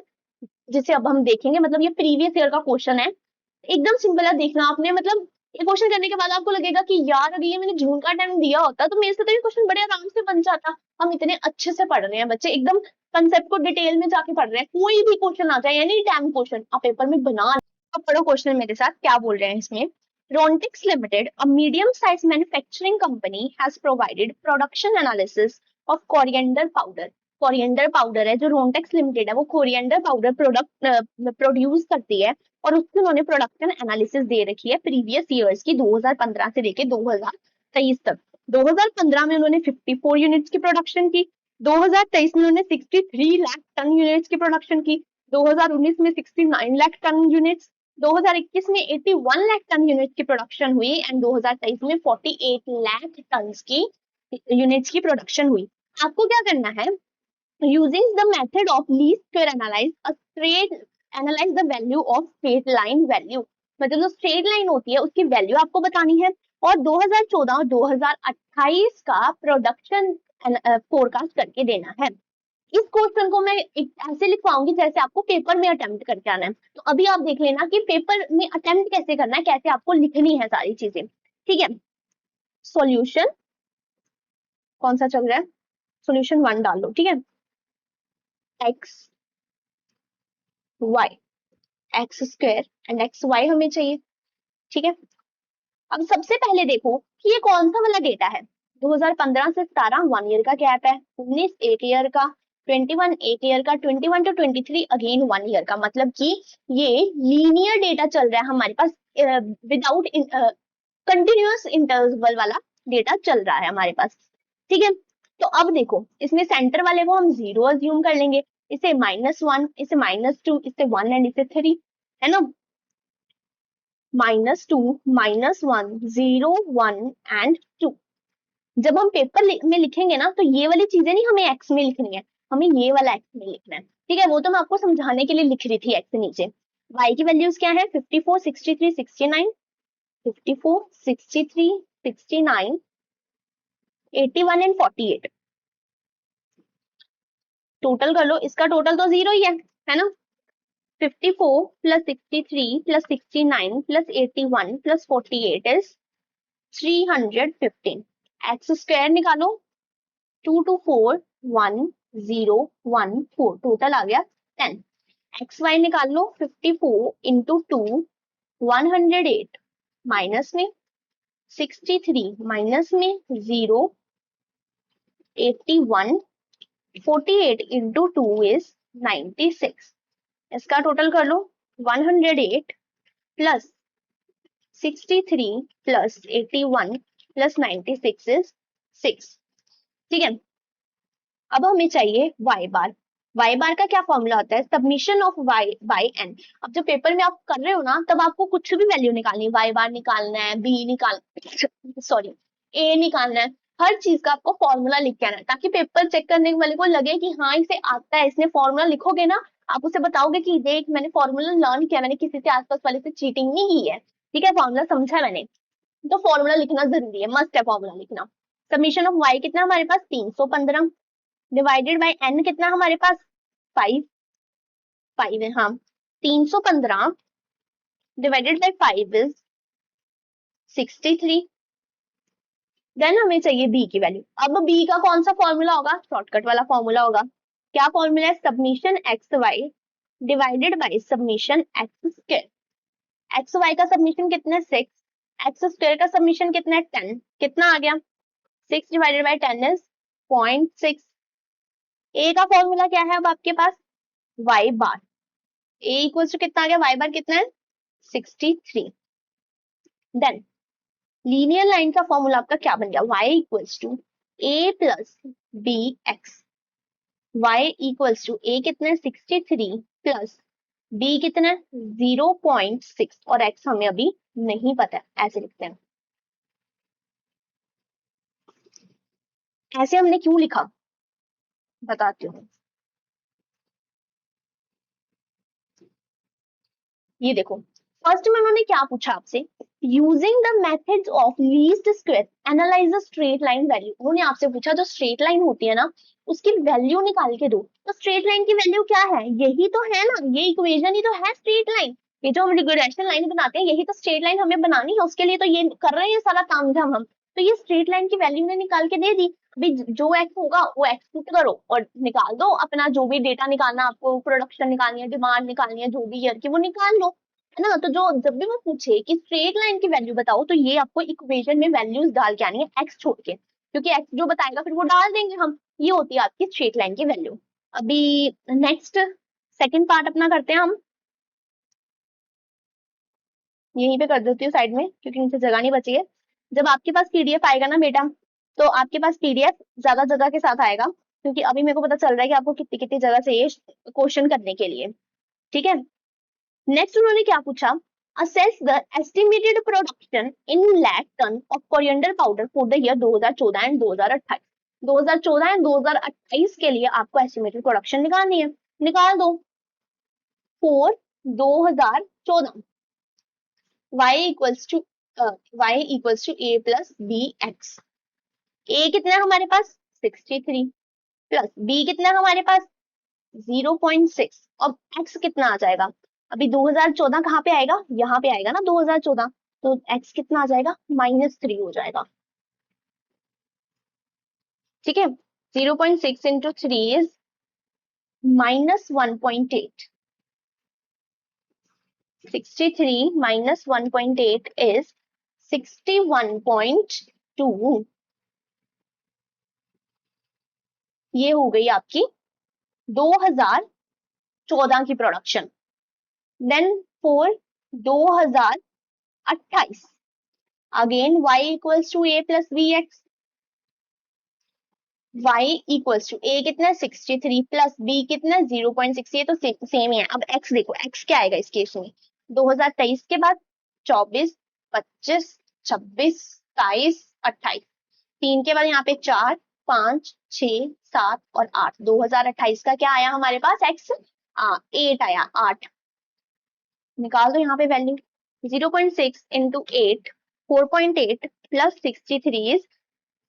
[SPEAKER 1] जिसे अब हम देखेंगे, मतलब ये प्रीवियस ईयर का क्वेश्चन है। एकदम सिंपल है, देखना आपने, मतलब ये क्वेश्चन करने के बाद आपको लगेगा कि यार अगर ये मैंने जून का टाइम दिया होता तो मेरे से तो ये क्वेश्चन बड़े आराम से बन जाता। हम इतने अच्छे से पढ़ रहे हैं बच्चे, एकदम कंसेप्ट को डिटेल में जाके पढ़ रहे हैं। कोई भी क्वेश्चन आ जाए, एनी टाइम क्वेश्चन आप पेपर में बना, अब पढ़ो क्वेश्चन मेरे साथ क्या बोल रहे हैं इसमें। Rontex Limited, a medium-sized manufacturing company, has provided production analysis of coriander powder. Coriander powder है जो रोनटेक्स लिमिटेड है, वो कोरिएंडर पाउडर प्रोडक्ट प्रोड्यूस करती है, और उसकी उन्होंने प्रोडक्शन एनालिसिस दे रखी है प्रीवियस ईयर्स की, 2015 से लेके 2023 तक। 2015 में उन्होंने 54 यूनिट्स की प्रोडक्शन की, 2023 में उन्होंने 63 लाख टन यूनिट्स की प्रोडक्शन की, 2019 में 69 लाख टन यूनिट्स, 2021 में 81 लाख टन यूनिट्स की प्रोडक्शन हुई, एंड 2023 में 48 लाख टन की यूनिट्स की प्रोडक्शन हुई। आपको क्या करना है, using the method of least square analyze the value of straight line value, मतलब जो स्ट्रेट लाइन होती है उसकी वैल्यू आपको बतानी है। और 2014 और 2018 28 का प्रोडक्शन फोरकास्ट करके देना है। इस क्वेश्चन को मैं ऐसे लिखवाऊंगी जैसे आपको पेपर में अटेम्प्ट करके आना है। तो अभी आप देख लेना कि पेपर में अटेम्प्ट कैसे करना है, कैसे आपको लिखनी है सारी चीजें, ठीक है। सॉल्यूशन कौन सा चल रहा है, सॉल्यूशन 1 डाल लो, ठीक है। X y, x square and x y हमें चाहिए, ठीक है। अब सबसे पहले देखो कि ये कौन सा वाला डेटा है। 2015 से 17 1 ईयर का गैप है, 19 1 ईयर का, 21 1 ईयर का, 21 to 23 अगेन 1 ईयर का, मतलब कि ये लीनियर डेटा चल रहा है हमारे पास, विदाउट कंटिन्यूअस इंटरवल वाला डेटा चल रहा है हमारे पास, ठीक है। तो अब देखो इसमें सेंटर वाले को हम 0 अज्यूम कर लेंगे, इसे -1, इसे -2, इसे 1 एंड इसे 3, है ना। -2, -1, 0, 1 एंड 2। जब हम पेपर में लिखेंगे ना तो ये वाली चीजें नहीं हमें एक्स में लिखनी है, हमें ये वाला एक्स में लिखना है, ठीक है। वो तो मैं आपको समझाने के लिए लिख रही थी एक्स नीचे। y की वैल्यूज क्या है, 54, 63, 69, 54, 63, 69, 81 एंड 48। टोटल कर लो, इसका टोटल तो 0 ही है ना। 54 plus 63 plus 69 plus 81 plus 48 is 315। X square निकालो, 2 to 4 1 0 1 4, टोटल आ गया 10। एक्स वाई निकाल लो, 54 इंटू 2 108, माइनस में 63, माइनस में 0 81, 48 इंटू 2 इज 96। इसका टोटल कर लो, 108 प्लस 63 प्लस 81 प्लस 96 इज 6, ठीक है। अब हमें चाहिए y बार। y बार का क्या फॉर्मूला होता है, submission of y by n। अब जब पेपर में आप कर रहे हो ना तब आपको कुछ भी वैल्यू निकालनी है, y बार निकालना है, b निकाल सॉरी a निकालना है, हर चीज का आपको फॉर्मूला लिख के आना है, ताकि पेपर चेक करने वाले को लगे कि हाँ इसे आता है, इसने फॉर्मूला लिखोगे ना, आप उसे बताओगे कि देख मैंने फॉर्मूला लर्न किया, मैंने किसी से आसपास वाले से चीटिंग नहीं की है, ठीक है, फॉर्मूला समझा मैंने। तो फॉर्मूला लिखना जरूरी है, मस्ट है फॉर्मूला लिखना। सबमिशन ऑफ y कितना हमारे पास 315, डिवाइडेड बाय n कितना हमारे पास 5 5 है, हाँ 315 डिवाइडेड बाय 5 इज 63। देन हमें चाहिए b की वैल्यू। अब b का कौन सा फॉर्मूला होगा, शॉर्टकट वाला फॉर्मूला होगा। क्या फॉर्मूला है, submission x Y divided by submission x square. X Y का सबमिशन कितना है 6, एक्स स्क्वायर का सबमिशन कितना है 10, कितना आ गया 6 डिवाइडेड बाय 10 इज 0.6। a का फॉर्मूला क्या है अब आपके पास, y bar, a equals to कितना आ गया, y बार कितना है 63। देन लीनियर लाइन का फॉर्मूला आपका क्या बन गया, y equals to a plus B x. y equals to a कितना है 63 प्लस b कितना है 0.6 और x हमें अभी नहीं पता है, ऐसे लिखते हैं। ऐसे हमने क्यों लिखा बताती हूँ। ये देखो फर्स्ट में उन्होंने क्या पूछा आपसे, using the methods of least square analyse the straight line value. उन्होंने आपसे पूछा जो स्ट्रेट लाइन होती है ना उसकी वैल्यू निकाल के दो। तो स्ट्रेट लाइन की वैल्यू क्या है, यही तो है ना, ये इक्वेशन ही तो है स्ट्रेट लाइन। ये जो हम रिग्रेशन लाइन बनाते हैं यही तो स्ट्रेट लाइन हमें बनानी है, उसके लिए तो ये कर रहे हैं सारा काम धाम हम। तो ये स्ट्रेट लाइन की वैल्यू ने निकाल के दे दी। अभी जो एक्स होगा वो एक्स पुट करो और निकाल दो अपना जो भी डेटा निकालना, आपको प्रोडक्शन निकालनी है, डिमांड निकालनी है, जो भी ईयर की वो निकाल लो, है ना। तो जो जब भी वो पूछे कि स्ट्रेट लाइन की वैल्यू बताओ तो ये आपको इक्वेशन में वैल्यूज डाल के आनी है एक्स छोड़ के, क्योंकि एक्स जो बताएगा फिर वो डाल देंगे हम। ये होती है आपकी स्ट्रेट लाइन की वैल्यू। अभी नेक्स्ट सेकंड पार्ट अपना करते हैं हम, यहीं पे कर देती हूँ साइड में क्योंकि नीचे जगह नहीं बची है। जब आपके पास पीडीएफ आएगा ना बेटा, तो आपके पास पीडीएफ ज्यादा जगह के साथ आएगा, क्योंकि अभी मेरे को पता चल रहा है कि आपको कितनी कितनी जगह चाहिए क्वेश्चन करने के लिए, ठीक है। नेक्स्ट उन्होंने क्या पूछा, assess the estimated production in lakh tonne of coriander powder for the year 2014 and 2028। 2014 and 2028 के लिए आपको एस्टिमेटेड प्रोडक्शन निकालनी है, निकाल दो। For 2014 y equals to a plus B X. A कितना है हमारे पास 63 प्लस बी कितना है हमारे पास 0.6। अब एक्स कितना आ जाएगा, अभी 2014 कहाँ पे आएगा, यहाँ पे आएगा ना 2014, तो एक्स कितना आ जाएगा -3 हो जाएगा। ठीक है, 0.6 इंटू 3 इज -1.8। 63 minus 1.8 is 61.2। ये हो गई आपकी 2014 की production. Then for 2028 again y equals to a plus B x. y equals to a कितना 63 प्लस b कितना 0.6, ये तो सेम ही है। अब x देखो, x क्या आएगा इस केस में, 2023 के बाद 24, 25, 26, 27, 28, 3 के बाद यहाँ पे 4, 5, 6, 7 और 8, 2028 का क्या आया हमारे पास x 8 आया, 8 निकाल दो यहाँ पे वैल्यू। 0.6 into 8 4.8 plus 63 is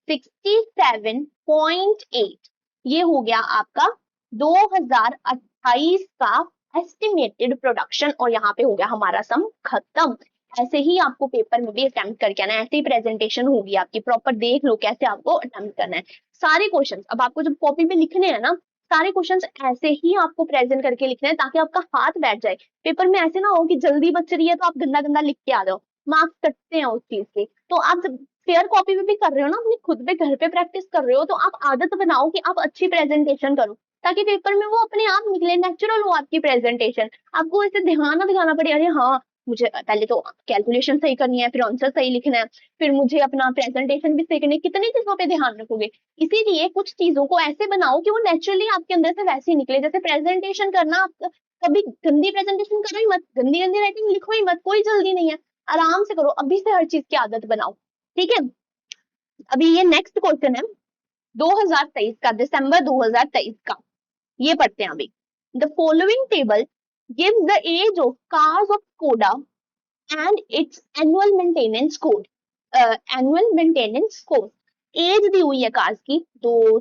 [SPEAKER 1] 67.8। ये हो गया आपका 2028 का एस्टिमेटेड प्रोडक्शन, और यहाँ पे हो गया हमारा सम खत्म। ऐसे ही आपको पेपर में भी अटेम्प्ट करके आना है, ऐसे ही प्रेजेंटेशन होगी आपकी, प्रॉपर देख लो कैसे आपको अटेम्प्ट करना है। सारे क्वेश्चंस अब आपको जब कॉपी पे लिखने हैं ना, सारे क्वेश्चंस ऐसे ही आपको प्रेजेंट करके लिखने हैं ताकि आपका हाथ बैठ जाए। पेपर में ऐसे ना हो कि जल्दी बच रही है तो आप गंदा गंदा लिख के आ जाओ, मार्क्स कटते हैं उस चीज के। तो आप जब फेयर कॉपी पे भी कर रहे हो ना, अपनी खुद पे घर पे प्रैक्टिस कर रहे हो, तो आप आदत बनाओ कि आप अच्छी प्रेजेंटेशन करो, ताकि पेपर में वो अपने आप निकले, नेचुरल हो आपकी प्रेजेंटेशन। आपको ऐसे ध्यान ना दिखाना पड़े, अरे हाँ मुझे पहले तो कैलकुलेशन सही करनी है, फिर आंसर सही लिखना है, फिर मुझे अपना प्रेजेंटेशन भी सही करनी है, कितनी चीजों पे ध्यान रखोगे। इसीलिए कुछ चीजों को ऐसे बनाओ कि वो नेचुरली आपके अंदर से वैसे ही निकले। जैसे प्रेजेंटेशन करना, आप कभी गंदी प्रेजेंटेशन करो ही मत, गंदी गंदी राइटिंग लिखो ही मत, कोई जल्दी नहीं है, आराम से करो, अभी से हर चीज की आदत बनाओ। ठीक है, अभी ये नेक्स्ट क्वेश्चन है 2023 का, दिसंबर 2023 का, ये पढ़ते हैं अभी। The following table gives the age of cars of Skoda and its annual maintenance code. Annual maintenance code, age दी हुई है कार्स की, 2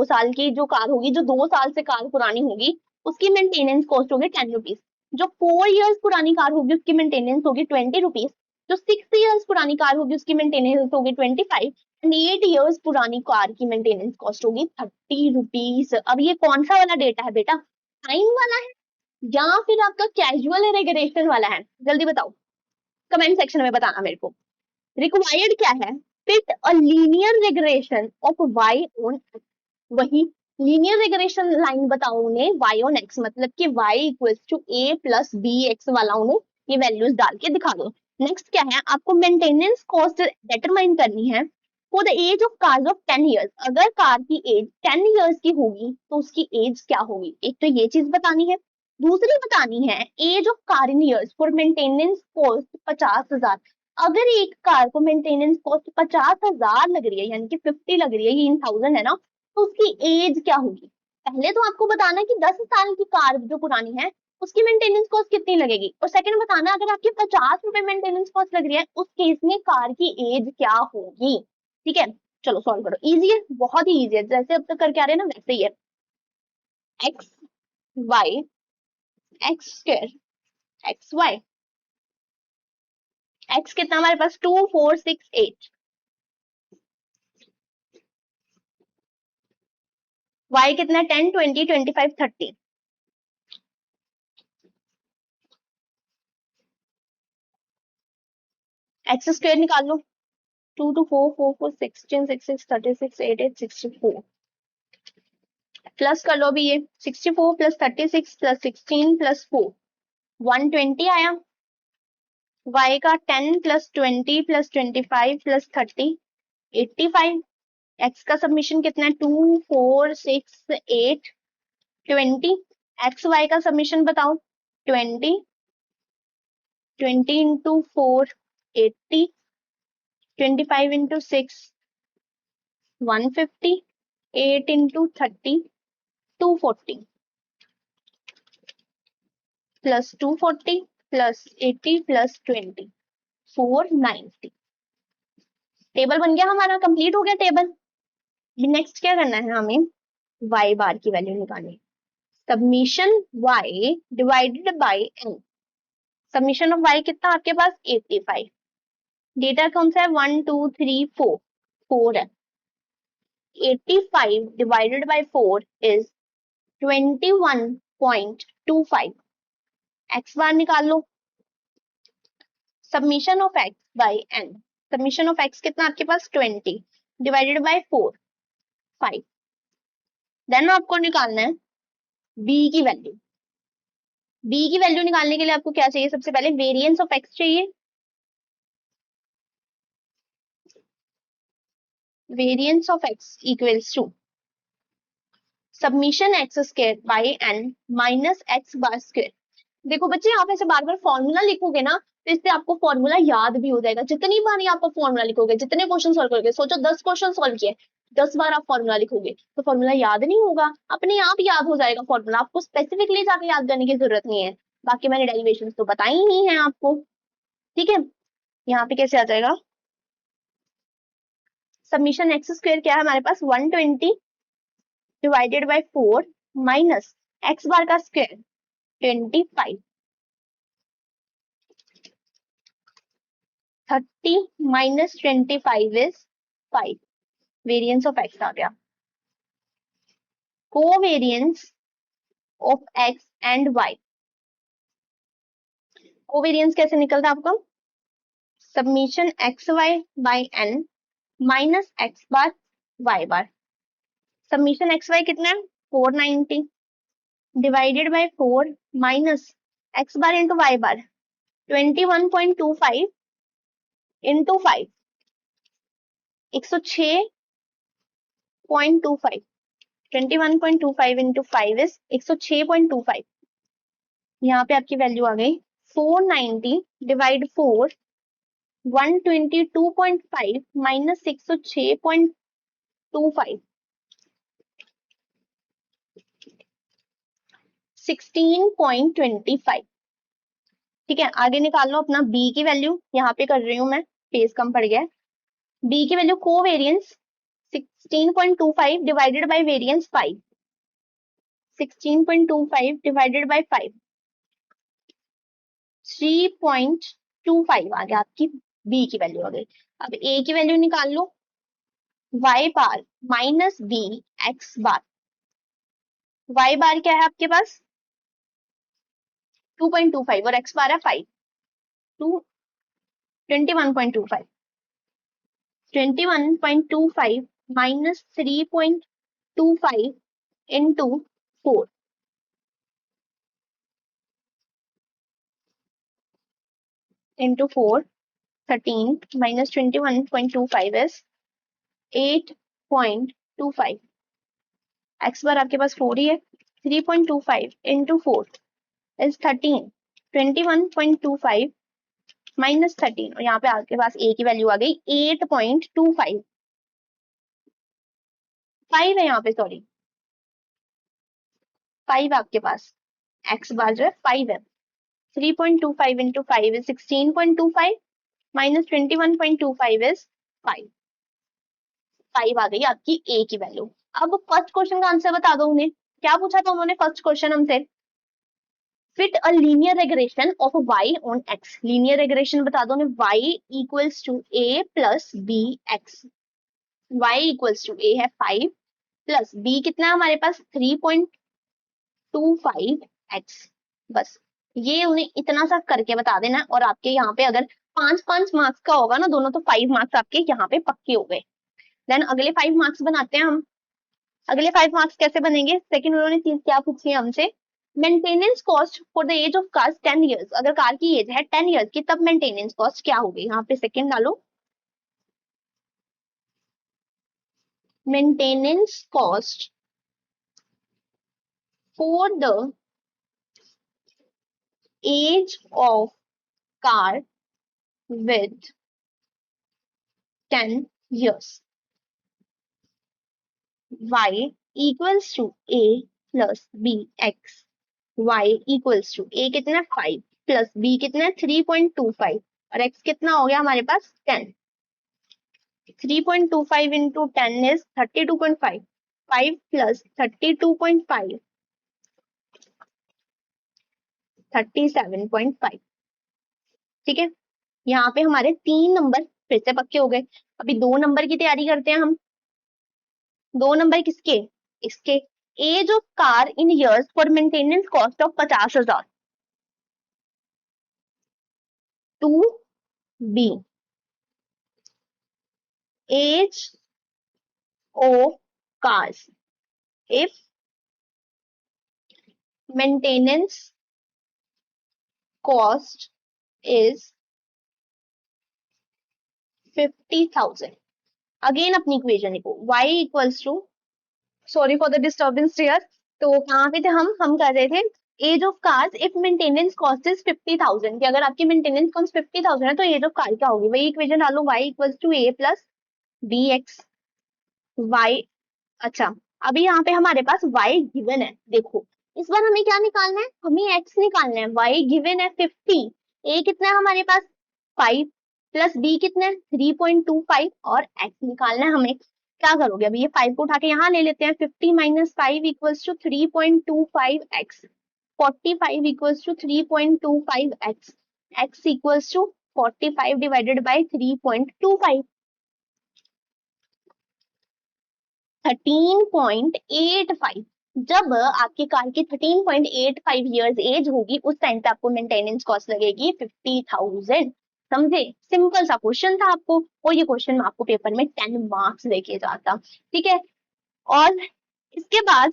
[SPEAKER 1] साल की जो कार होगी, जो 2 साल से कार पुरानी होगी, उसकी मेंटेनेंस कॉस्ट होगी 10 रुपीज। जो 4 इयर्स पुरानी कार होगी उसकी मेंटेनेंस होगी 20 रुपीज। जो 6 इयर्स पुरानी कार होगी उसकी मेंटेनेंस होगी 25। एंड 8 इयर्स पुरानी कार की मेंटेनेंस कॉस्ट होगी 30 रुपीज। अब ये कौन सा वाला डेटा है बेटा, टाइम वाला है या फिर आपका कैजुअल रेगुलेशन वाला है, जल्दी बताओ, कमेंट सेक्शन में बताना मेरे को। रिक्वायर्ड क्या है, fit a linear regression of y on x। वही लीनियर रिग्रेशन लाइन बताओ उन्हें y ऑन x, मतलब कि y equals to a plus B x वाला उन्हें ये वैल्यूज डाल के दिखा दो। नेक्स्ट क्या है, आपको मेंटेनेंस कॉस्ट डिटरमाइन करनी है for the age of cars of 10 years. अगर कार की एज 10 इयर्स की होगी तो उसकी एज क्या होगी, एक तो ये चीज बतानी है। दूसरी बतानी है age of car in years for maintenance cost 50,000। अगर एक कार को मेंटेनेंस कॉस्ट 50,000 लग रही है, यानी कि 50 लग रही है, ये इन थाउजेंड है ना, तो उसकी एज क्या होगी। पहले तो आपको बताना है कि 10 साल की कार जो पुरानी है उसकी मेंटेनेंस कॉस्ट कितनी लगेगी, और सेकंड बताना अगर आपकी 50 रुपए मेंटेनेंस कॉस्ट लग रही है उस केस में कार की एज क्या होगी। ठीक है, चलो सॉल्व करो, इजी है, बहुत ही इजी है, जैसे अब तक करके आ रहे हैं ना वैसे ही है। X y x square x y, x कितना हमारे पास 2 4 6 8, वाई कितना 10 20 25 30। एक्स स्क्वायर निकाल लो, 2 2 4 4 4 16 6 6 36 8 8 64, प्लस कर लो अभी ये 64 प्लस 36 प्लस 16 प्लस 4 120 आया। y का 10 प्लस 20 प्लस 25 प्लस 30 85। x का सबमिशन कितना है 2 4 6 8 20। एक्स वाई का सबमिशन बताओ 20 20 into 4 80 25 into 6 150 8 into 30 240 plus 240 plus 80 plus 20 490। Table बन गया हमारा, कंप्लीट हो गया टेबल। नेक्स्ट क्या करना है हमें, y बार की वैल्यू निकालनी। Submission y divided by n। Summation of y कितना आपके पास 85। डेटा कौन सा है 1 2 3 4, 4 है। 85 divided by 4 is 21.25। x bar निकाल लो। Summation of x by n। Summation of x कितना आपके पास 20 डिवाइडेड बाय 4, 5। देन आपको निकालना है b की वैल्यू। b की वैल्यू निकालने के लिए आपको क्या चाहिए, सबसे पहले वेरिएंस ऑफ x चाहिए। Variance of x equals to submission x square by n minus x bar square. देखो बच्चे, आप ऐसे बार बार फॉर्मूला लिखोगे ना, तो इससे आपको फॉर्मूला याद भी हो जाएगा। जितनी बार ही आप फॉर्मूला लिखोगे, जितने क्वेश्चन सॉल्व करोगे, सोचो 10 क्वेश्चन सॉल्व किए, 10 बार आप फॉर्मूला लिखोगे तो फॉर्मूला याद नहीं होगा, अपने आप याद हो जाएगा फॉर्मूला। आपको स्पेसिफिकली जाके याद करने की जरूरत नहीं है। बाकी मैंने डेरिवेशन तो बताई ही है आपको। ठीक है, यहाँ पे कैसे आ जाएगा, सबमिशन एक्स स्क्वायर क्या है हमारे पास 120 divided by 4 minus X bar का square 25। 30 minus 25 is 5। Variance of X आ गया। Covariance of X and Y. Covariance कैसे निकलता है आपको, summation x Y by N minus X bar Y bar. Summation x Y कितना है 490 divided by 4 minus X bar into Y bar 21.25 into 5, 106.25। 21.25 into 5 is 106.25। यहाँ पे आपकी वैल्यू आ गई 490 डिवाइड 4 122.5 माइनस 106.25 16.25। ठीक है, आगे निकाल लो अपना b की वैल्यू। यहाँ पे कर रही हूं मैं, पेज कम पड़ गया। b की value covariance 16.25 divided by variance 5। 16.25 divided by 5 3.25 आ गया आपकी b की वैल्यू आ गई। अब a की वैल्यू निकाल लो, y bar minus b x bar. y बार क्या है आपके पास 2.25 और x बार है 5, 21.25। 21.25 minus 3.25 into 4 into 4 13 minus 21.25 is 8.25। X bar आपके पास 4 ही है। 3.25 इंटू 4 इज 13। 21.25 माइनस 13 और यहाँ पे आपके पास ए की वैल्यू आ गई 8.25। 5 है यहाँ पे, सॉरी 5 आपके पास, एक्स बार जो है 5 है। 3.25 इंटू 5 इज 16.25 माइनस 21.25 इज 5। 5 आ गई आपकी ए की वैल्यू। अब फर्स्ट क्वेश्चन का आंसर बता दो उन्हें, क्या पूछा था उन्होंने फर्स्ट क्वेश्चन हमसे, fit a linear regression of y on x। Linear regression बता दो उन्हें, y equals to a plus B x. y equals to a है 5 प्लस b कितना है हमारे पास 3.25x। बस ये उन्हें इतना सा करके बता देना और आपके यहाँ पे अगर 5-5 मार्क्स का होगा ना दोनों, तो 5 मार्क्स आपके यहाँ पे पक्के हो गए। देन अगले 5 मार्क्स बनाते हैं हम। अगले 5 मार्क्स कैसे बनेंगे, सेकंड उन्होंने चीज क्या पूछी है हमसे, maintenance cost for the age of car 10 years. अगर कार की एज है 10 इयर्स की, तब मेंटेनेंस कॉस्ट क्या होगी। यहाँ पे सेकंड डालो, maintenance cost for the age of car with 10 years। y equals to a plus bx। y equals to a कितना है 5 प्लस b कितना है 3.25 और x कितना हो गया हमारे पास 10। 3.25 into 10 is 32.5. 5 plus 32.5, 37.5। ठीक है, यहाँ पे हमारे 3 नंबर फिर से पक्के हो गए। अभी 2 नंबर की तैयारी करते हैं हम। 2 नंबर किसके? इसके। Age of car in years for maintenance cost of 50,000। 2B, age of cars if maintenance cost is 50,000। Again अपनी इक्वेशन लिखो, y equals to, sorry for the disturbance here. तो कहाँ पे थे हम कर रहे थे age of cars if maintenance cost is 50,000, कि अगर आपकी मेंटेनेंस कॉस्ट 50,000 है तो एज ऑफ कार क्या होगी? वही इक्वेशन डालो, y equals to a plus B x y. अच्छा, अभी यहाँ पे हमारे पास y गिवन है। देखो इस बार हमें क्या निकालना है? हमें x निकालना है। y गिवन है 50, a कितना है हमारे पास? 5 प्लस b कितना है? 3.25 और x निकालना है हमें। क्या करोगे? अभी ये 5 को उठा के यहाँ ले लेते हैं। 50 minus 5 equals to 3.25x। 45 equals to 3.25x। x equals to 45 divided by 3.25, 13.85। जब आपकी कार की 13.85 इयर्स एज होगी उस टाइम पे आपको मेंटेनेंस कॉस्ट लगेगी 50,000। समझे? सिंपल सा क्वेश्चन था आपको, और ये क्वेश्चन में आपको पेपर में 10 मार्क्स लेके जाता। ठीक है, और इसके बाद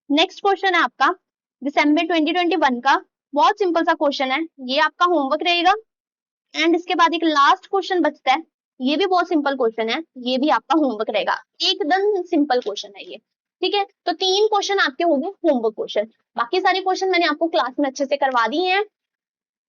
[SPEAKER 1] नेक्स्ट क्वेश्चन है आपका दिसंबर 2021 का। बहुत सिंपल सा क्वेश्चन है, ये आपका होमवर्क रहेगा। एंड इसके बाद एक लास्ट क्वेश्चन बचता है, ये भी बहुत सिंपल क्वेश्चन है, ये भी आपका होमवर्क रहेगा। एकदम सिंपल क्वेश्चन है ये। ठीक है, तो 3 क्वेश्चन आपके हो गए होमवर्क क्वेश्चन। बाकी सारे क्वेश्चन मैंने आपको क्लास में अच्छे से करवा दिए हैं।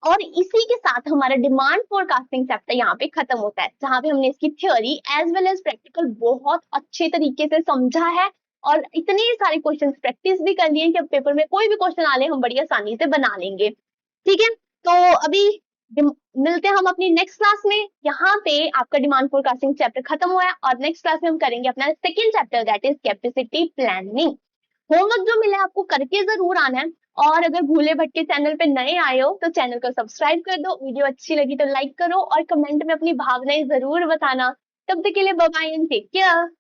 [SPEAKER 1] और इसी के साथ हमारा डिमांड फोरकास्टिंग चैप्टर यहाँ पे खत्म होता है, जहाँ पे हमने इसकी theory as well as practical बहुत अच्छे तरीके से समझा है, और इतने सारे क्वेश्चन प्रैक्टिस भी कर लिए कि अब पेपर में कोई भी क्वेश्चन आ ले हम बड़ी आसानी से बना लेंगे। ठीक है, तो अभी मिलते हैं हम अपनी नेक्स्ट क्लास में। यहाँ पे आपका डिमांड फोरकास्टिंग चैप्टर खत्म हुआ है, और नेक्स्ट क्लास में हम करेंगे अपना second chapter, that is capacity planning. Homework जो मिला है आपको करके जरूर आना है। और अगर भूले भटके चैनल पे नए आए हो तो चैनल को सब्सक्राइब कर दो, वीडियो अच्छी लगी तो लाइक करो, और कमेंट में अपनी भावनाएं जरूर बताना। तब तक के लिए bye bye and take care.